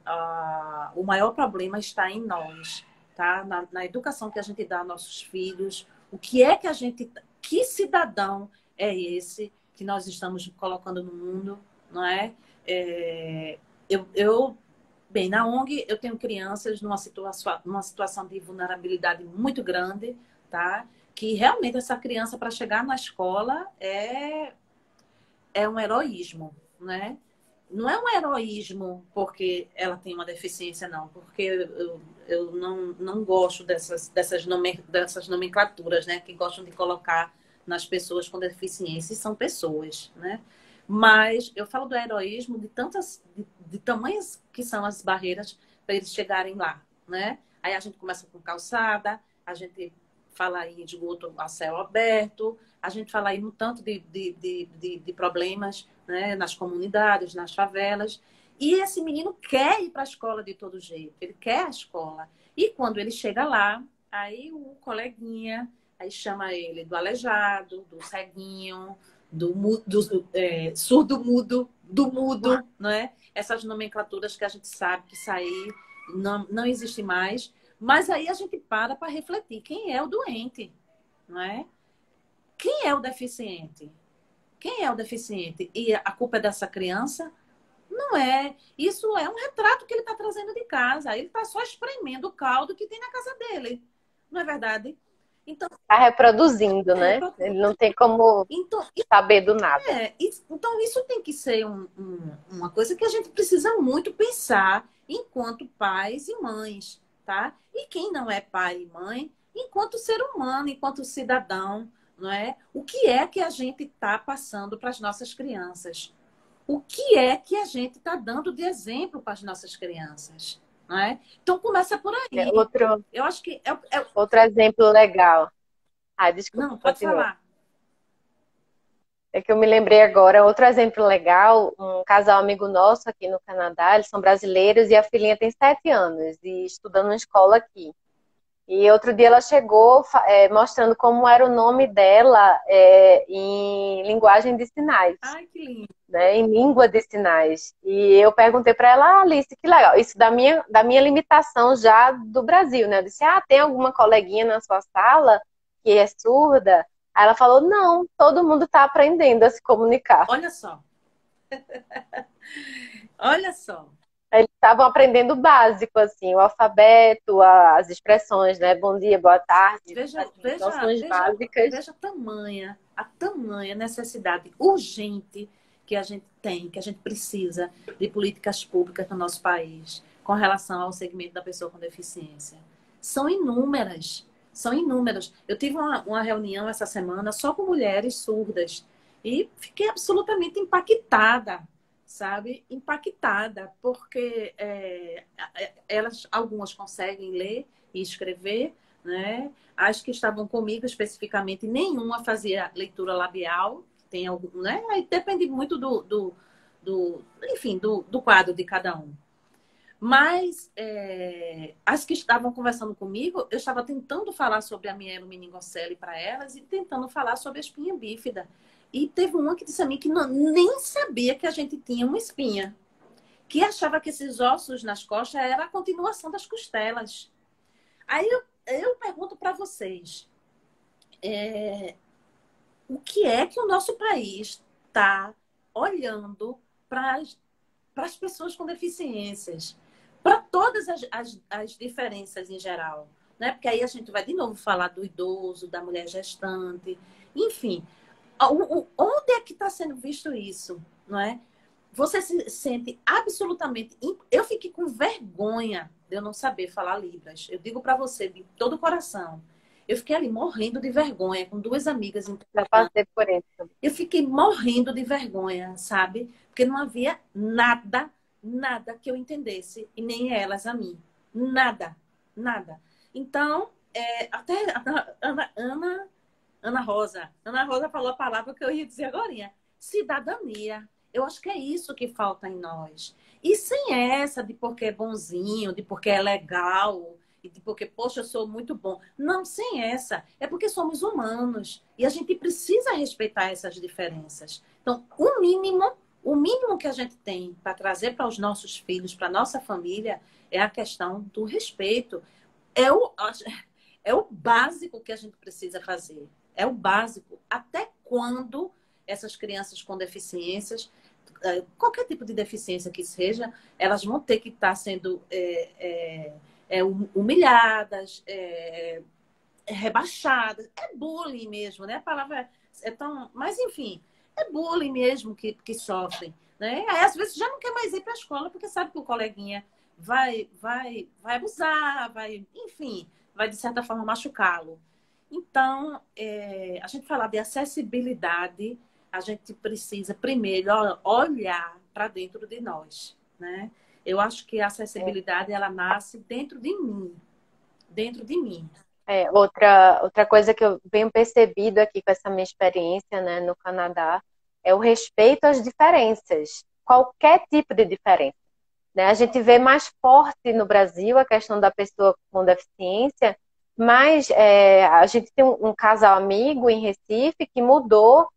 o maior problema está em nós, tá? Na educação que a gente dá aos nossos filhos, o que é que a gente, que cidadão é esse que nós estamos colocando no mundo, não é? Bem, na ONG eu tenho crianças numa situação de vulnerabilidade muito grande, tá? Que realmente essa criança, para chegar na escola, é um heroísmo, né? Não é um heroísmo porque ela tem uma deficiência, não. Porque eu não gosto dessas nomenclaturas, né? Que gostam de colocar nas pessoas com deficiência. E são pessoas, né? Mas eu falo do heroísmo de tamanhas que são as barreiras para eles chegarem lá, né? Aí a gente começa com calçada, a gente fala aí de esgoto a céu aberto, a gente fala aí um tanto de problemas, né, nas comunidades, nas favelas. E esse menino quer ir para a escola de todo jeito, ele quer a escola. E quando ele chega lá, aí o coleguinha aí chama ele do aleijado, do ceguinho, do surdo-mudo, do mudo, não é? Essas nomenclaturas que a gente sabe que sair não existe mais. Mas aí a gente para refletir. Quem é o doente, não é? Quem é o deficiente? Quem é o deficiente? E a culpa é dessa criança? Não é. Isso é um retrato que ele está trazendo de casa. Ele está só espremendo o caldo que tem na casa dele. Não é verdade? Então, Tá reproduzindo, né? Ele não tem como então, saber do nada. então isso tem que ser uma coisa que a gente precisa muito pensar enquanto pais e mães, tá? E quem não é pai e mãe, enquanto ser humano, enquanto cidadão, não é? O que é que a gente está passando para as nossas crianças? O que é que a gente está dando de exemplo para as nossas crianças? Não é? Então começa por aí. Eu acho que outro exemplo legal. Desculpa, não, pode continua. falar. É que eu me lembrei agora, outro exemplo legal, um casal amigo nosso aqui no Canadá, eles são brasileiros e a filhinha tem 7 anos e estudando na escola aqui. E outro dia ela chegou mostrando como era o nome dela em linguagem de sinais. Ai, que lindo. Né, em língua de sinais. E eu perguntei para ela, Alice, que legal, isso da minha limitação já do Brasil, né? Eu disse, tem alguma coleguinha na sua sala que é surda? Aí ela falou, não, todo mundo está aprendendo a se comunicar. Olha só. Olha só. Eles estavam aprendendo o básico, assim, o alfabeto, as expressões, né? Bom dia, boa tarde. Noções básicas. Veja a tamanha necessidade urgente que a gente tem, que a gente precisa de políticas públicas no nosso país com relação ao segmento da pessoa com deficiência. São inúmeras. São inúmeras. Eu tive uma reunião essa semana só com mulheres surdas e fiquei absolutamente impactada, sabe? Impactada, porque algumas conseguem ler e escrever, né? As que estavam comigo especificamente, nenhuma fazia leitura labial, tem algum, né? Aí depende muito enfim, do quadro de cada um. Mas as que estavam conversando comigo, eu estava tentando falar sobre a mielomeningocele para elas e tentando falar sobre a espinha bífida. E teve uma que disse a mim que nem sabia que a gente tinha uma espinha, que achava que esses ossos nas costas era a continuação das costelas. Aí eu pergunto para vocês, o que é que o nosso país está olhando para as pessoas com deficiências, para todas as diferenças em geral, né? Porque aí a gente vai de novo falar do idoso, da mulher gestante, enfim. Onde é que está sendo visto isso, não é? Você se sente absolutamente... Eu fiquei com vergonha de eu não saber falar Libras. Eu digo para você de todo o coração. Eu fiquei ali morrendo de vergonha com 2 amigas. Já passei por isso. Eu fiquei morrendo de vergonha, sabe? Porque não havia nada que eu entendesse, e nem elas a mim. Nada. Então, até Ana Rosa falou a palavra que eu ia dizer agora. Cidadania. Eu acho que é isso que falta em nós. E sem essa de porque é bonzinho, de porque é legal, e de porque, poxa, eu sou muito bom. Não, sem essa. É porque somos humanos. E a gente precisa respeitar essas diferenças. Então, o mínimo que a gente tem para trazer para os nossos filhos, para a nossa família, é a questão do respeito. É o básico que a gente precisa fazer. É o básico. Até quando essas crianças com deficiências, qualquer tipo de deficiência que seja, elas vão ter que estar sendo humilhadas, rebaixadas. É bullying mesmo, né? A palavra é tão... Mas, enfim, é bullying mesmo que sofrem, né? Aí, às vezes, já não quer mais ir para a escola porque sabe que o coleguinha vai abusar, enfim, vai, de certa forma, machucá-lo. Então, a gente falar de acessibilidade, a gente precisa primeiro olhar para dentro de nós, né? Eu acho que a acessibilidade, ela nasce dentro de mim. Dentro de mim. Outra coisa que eu venho percebido aqui com essa minha experiência, né, no Canadá, é o respeito às diferenças. Qualquer tipo de diferença. Né? A gente vê mais forte no Brasil a questão da pessoa com deficiência, mas a gente tem um casal amigo em Recife que mudou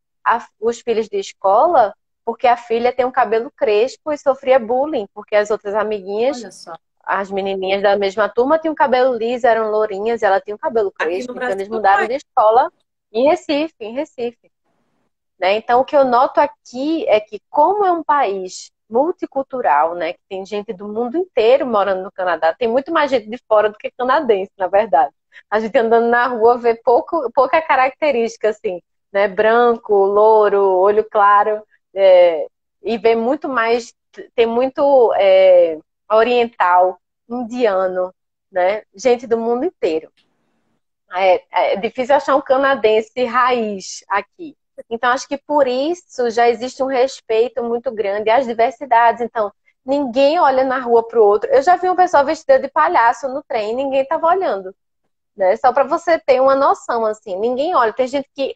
os filhos de escola porque a filha tem um cabelo crespo e sofria bullying, porque as outras amiguinhas, Olha só. as menininhas da mesma turma, tinham cabelo liso, eram lourinhas, e ela tinha um cabelo Aqui no crespo, então Brasil eles não mudaram é. de escola em Recife, né? Então, o que eu noto aqui é que, como é um país multicultural, né, que tem gente do mundo inteiro morando no Canadá, tem muito mais gente de fora do que canadense, na verdade. A gente andando na rua vê pouca característica, assim, né, branco, louro, olho claro, e vê muito mais, tem muito oriental, indiano, né, gente do mundo inteiro. É difícil achar um canadense raiz aqui. Então, acho que por isso já existe um respeito muito grande às diversidades. Então, ninguém olha na rua para o outro. Eu já vi uma pessoa vestida de palhaço no trem e ninguém estava olhando, né? Só para você ter uma noção, assim. Ninguém olha. Tem gente que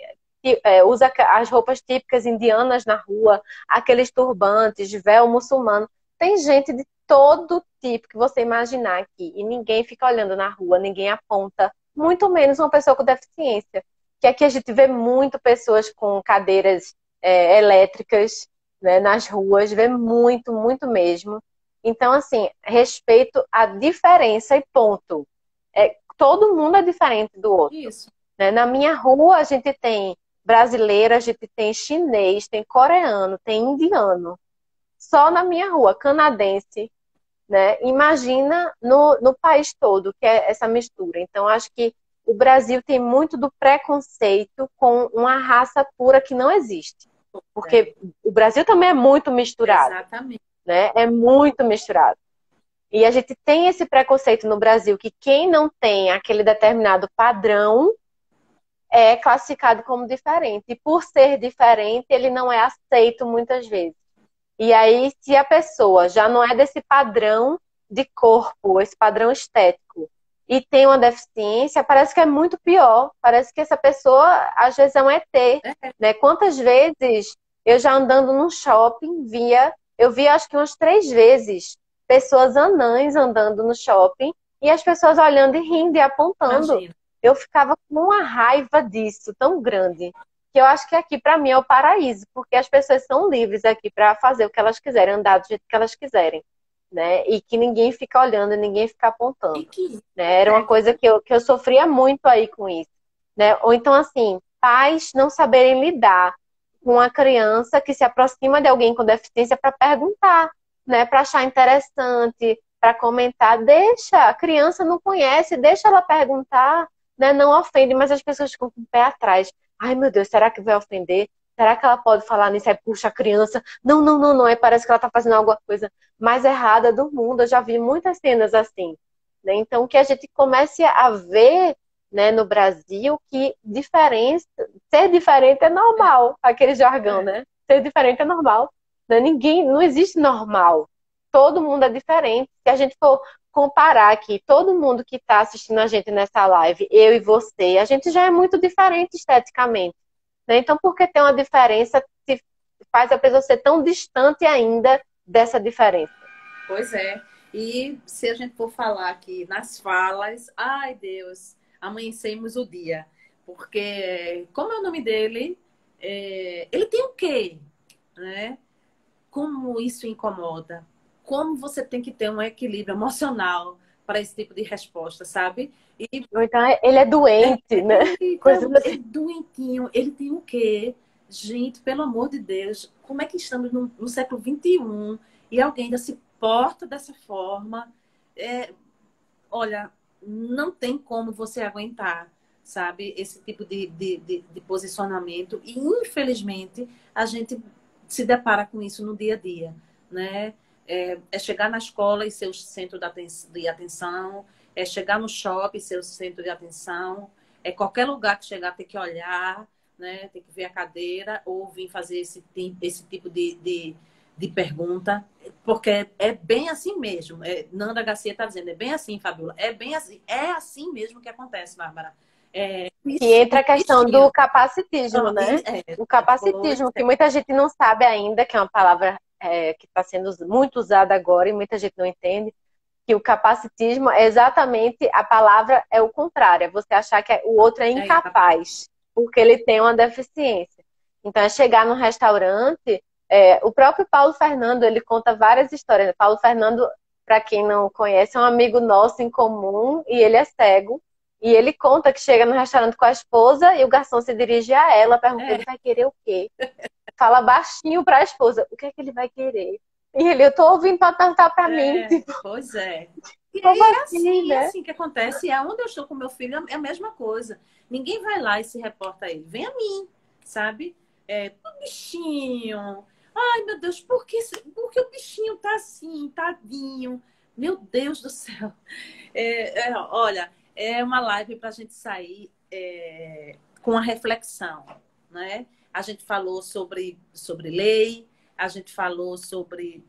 usa as roupas típicas indianas na rua, aqueles turbantes, véu muçulmano. Tem gente de todo tipo que você imaginar aqui. E ninguém fica olhando na rua, ninguém aponta. Muito menos uma pessoa com deficiência. Que aqui a gente vê muito pessoas com cadeiras elétricas, né, nas ruas, vê muito, muito mesmo. Então, assim, respeito à diferença e ponto. Todo mundo é diferente do outro, Isso. né? Na minha rua a gente tem brasileiro, a gente tem chinês, tem coreano, tem indiano. Só na minha rua, canadense, né? Imagina no país todo, que é essa mistura. Então, acho que o Brasil tem muito do preconceito com uma raça pura que não existe. É, Porque o Brasil também é muito misturado, exatamente. né? É muito misturado. E a gente tem esse preconceito no Brasil que quem não tem aquele determinado padrão é classificado como diferente. E por ser diferente, ele não é aceito muitas vezes. E aí, se a pessoa já não é desse padrão de corpo, esse padrão estético, e tem uma deficiência, parece que é muito pior. Parece que essa pessoa, às vezes, é um ET, É, né? Quantas vezes eu já andando num shopping, eu vi acho que umas 3 vezes, pessoas anãs andando no shopping, e as pessoas olhando e rindo e apontando. imagina. Eu ficava com uma raiva disso, tão grande que eu acho que aqui para mim é o paraíso, porque as pessoas são livres aqui para fazer o que elas quiserem, andar do jeito que elas quiserem, né? E que ninguém fica olhando, ninguém fica E apontando, que né? Era uma coisa que eu sofria muito aí com isso, né? Ou então, assim, pais não saberem lidar com uma criança que se aproxima de alguém com deficiência para perguntar, né? Para achar interessante, para comentar. Deixa, a criança não conhece, deixa ela perguntar, né? Não ofende, mas as pessoas ficam com o pé atrás. Ai, meu Deus, será que vai ofender? Será que ela pode falar nisso? Aí puxa a criança. Não, não, não, não. Aí parece que ela tá fazendo alguma coisa mais errada do mundo. Eu já vi muitas cenas assim, né? Então, que a gente comece a ver, né, no Brasil que ser diferente é normal. Aquele jargão, é, né? Ser diferente é normal. Né? Não existe normal. Todo mundo é diferente. Se a gente for comparar aqui, todo mundo que está assistindo a gente nessa live, eu e você, a gente já é muito diferente esteticamente, né? Então, por que ter uma diferença se faz a pessoa ser tão distante ainda dessa diferença? pois é. E se a gente for falar aqui nas falas, ai Deus, amanhecemos o dia. Porque, como é o nome dele? Ele tem o quê? Né? Como isso incomoda? Como você tem que ter um equilíbrio emocional para esse tipo de resposta, sabe? E Ou então, ele é doente, né? eita, Coisas é assim. doentinho, ele tem o quê? Gente, pelo amor de Deus, como é que estamos no século XXI e alguém ainda se porta dessa forma? É, olha, não tem como você aguentar, sabe, esse tipo de posicionamento. E, infelizmente, a gente se depara com isso no dia a dia, né? É chegar na escola e ser o centro de atenção, é chegar no shopping e ser o centro de atenção, é qualquer lugar que chegar ter que olhar, né? Tem que ver a cadeira ou vir fazer esse tipo de pergunta, porque é bem assim mesmo. Nanda Garcia está dizendo, é bem assim, Fabiola, é bem assim, é assim mesmo que acontece, Bárbara. Que Isso, entra a questão do bichinho. capacitismo, né? O Pois capacitismo, que muita gente não sabe ainda, que é uma palavra que está sendo muito usada agora e muita gente não entende, que o capacitismo é exatamente, a palavra é o contrário, é você achar que o outro é incapaz. incapaz, porque ele tem uma deficiência. Então, é chegar num restaurante O próprio Paulo Fernando, ele conta várias histórias. Paulo Fernando, para quem não conhece, é um amigo nosso em comum e ele é cego. E ele conta que chega no restaurante com a esposa e o garçom se dirige a ela, pergunta: ele É, vai querer o quê? Fala baixinho para a esposa: o que é que ele vai querer? E ele: eu tô ouvindo para perguntar para mim. Tipo, pois é. E como assim, é né? assim que acontece. E aonde eu estou com meu filho é a mesma coisa. Ninguém vai lá e se reporta a ele. Vem a mim, sabe? O bichinho. Ai, meu Deus, por que o bichinho tá assim, tadinho? Meu Deus do céu. Olha, é uma live para a gente sair com a reflexão, né? A gente falou sobre lei, a gente falou sobre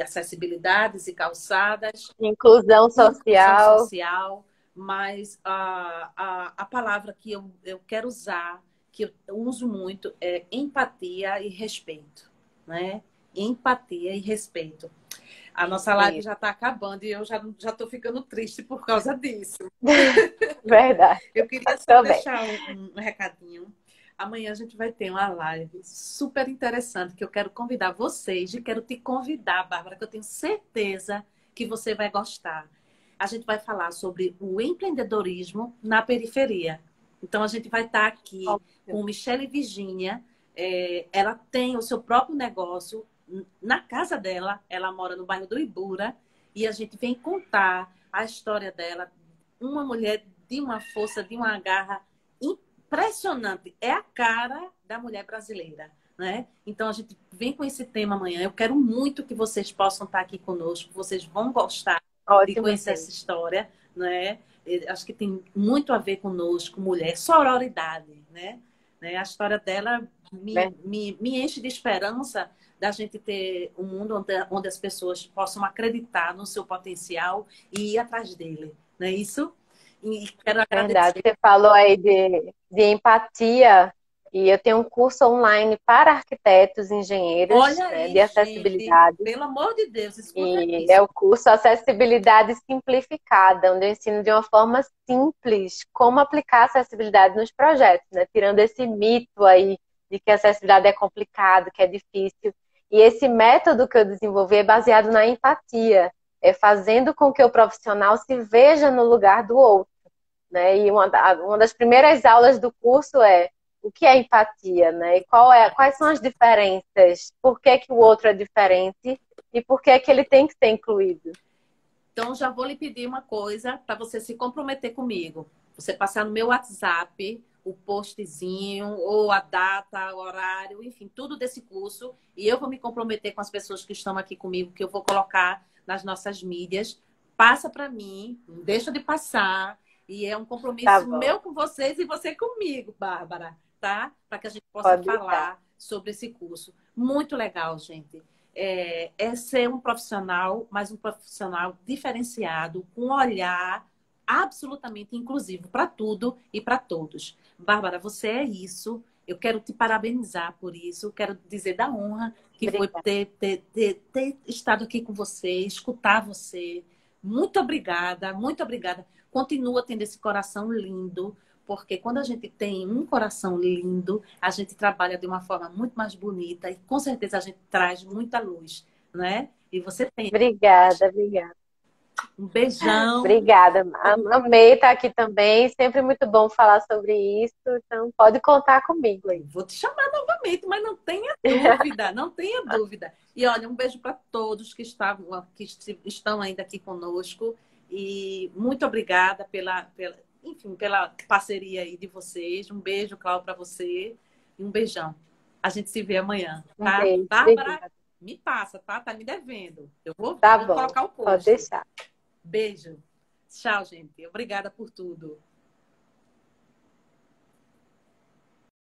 acessibilidades e calçadas, Inclusão inclusão social. social, mas a palavra que eu quero usar, que eu uso muito, é empatia e respeito, né? Empatia e respeito. A nossa live Isso. já está acabando e eu já estou ficando triste por causa disso. Verdade. Eu queria só Também. deixar um recadinho. Amanhã a gente vai ter uma live super interessante que eu quero convidar vocês e quero te convidar, Bárbara, que eu tenho certeza que você vai gostar. A gente vai falar sobre o empreendedorismo na periferia. Então, a gente vai estar aqui Ótimo. com Michele Virginia. Ela tem o seu próprio negócio na casa dela. Ela mora no bairro do Ibura. E a gente vem contar a história dela. Uma mulher de uma força, de uma garra impressionante. É a cara da mulher brasileira, né? Então a gente vem com esse tema amanhã. Eu quero muito que vocês possam estar aqui conosco. Vocês vão gostar de Ótima conhecer ideia. essa história, né? Acho que tem muito a ver conosco, mulher, sororidade, né? A história dela me enche de esperança da gente ter um mundo onde as pessoas possam acreditar no seu potencial e ir atrás dele, não é isso? E quero Verdade. agradecer. Você falou aí de empatia, e eu tenho um curso online para arquitetos e engenheiros, Olha né, aí, de gente, acessibilidade. pelo amor de Deus, escuta E é isso. o curso Acessibilidade Simplificada, onde eu ensino de uma forma simples como aplicar acessibilidade nos projetos, né? Tirando esse mito aí de que a acessibilidade é complicado, que é difícil. E esse método que eu desenvolvi é baseado na empatia, é fazendo com que o profissional se veja no lugar do outro, né? E uma das primeiras aulas do curso é o que é empatia, né? E quais são as diferenças? Por que que o outro é diferente? E por que que ele tem que ser incluído? Então, já vou lhe pedir uma coisa para você se comprometer comigo. Você passar no meu WhatsApp o postzinho, ou a data, o horário, enfim, tudo desse curso. E eu vou me comprometer com as pessoas que estão aqui comigo, que eu vou colocar nas nossas mídias. Passa para mim, não deixa de passar. E é um Tá compromisso bom, meu com vocês e você comigo, Bárbara, tá? Para que a gente possa pode deixar. falar sobre esse curso. Muito legal, gente. É ser um profissional, mas um profissional diferenciado, com um olhar absolutamente inclusivo para tudo e para todos. Bárbara, você é isso. Eu quero te parabenizar por isso. Quero dizer da honra que foi Obrigada. ter estado aqui com você, escutar você. Muito obrigada, muito obrigada. Continua tendo esse coração lindo, porque quando a gente tem um coração lindo, a gente trabalha de uma forma muito mais bonita e com certeza a gente traz muita luz, né? E você tem. Obrigada, obrigada. Um beijão. Obrigada. Amei estar aqui também. Sempre muito bom falar sobre isso. Então, pode contar comigo aí. Vou te chamar novamente, mas não tenha dúvida, não tenha dúvida. E olha, um beijo para todos que estão ainda aqui conosco. E muito obrigada enfim, pela parceria aí de vocês. Um beijo, Cláudio, para você. E um beijão. A gente se vê amanhã, Um tá? beijo. Bárbara, Obrigada. me passa, tá? Tá me devendo. Eu Tá vou bom. colocar o Pode post. deixar. Beijo. Tchau, gente. Obrigada por tudo.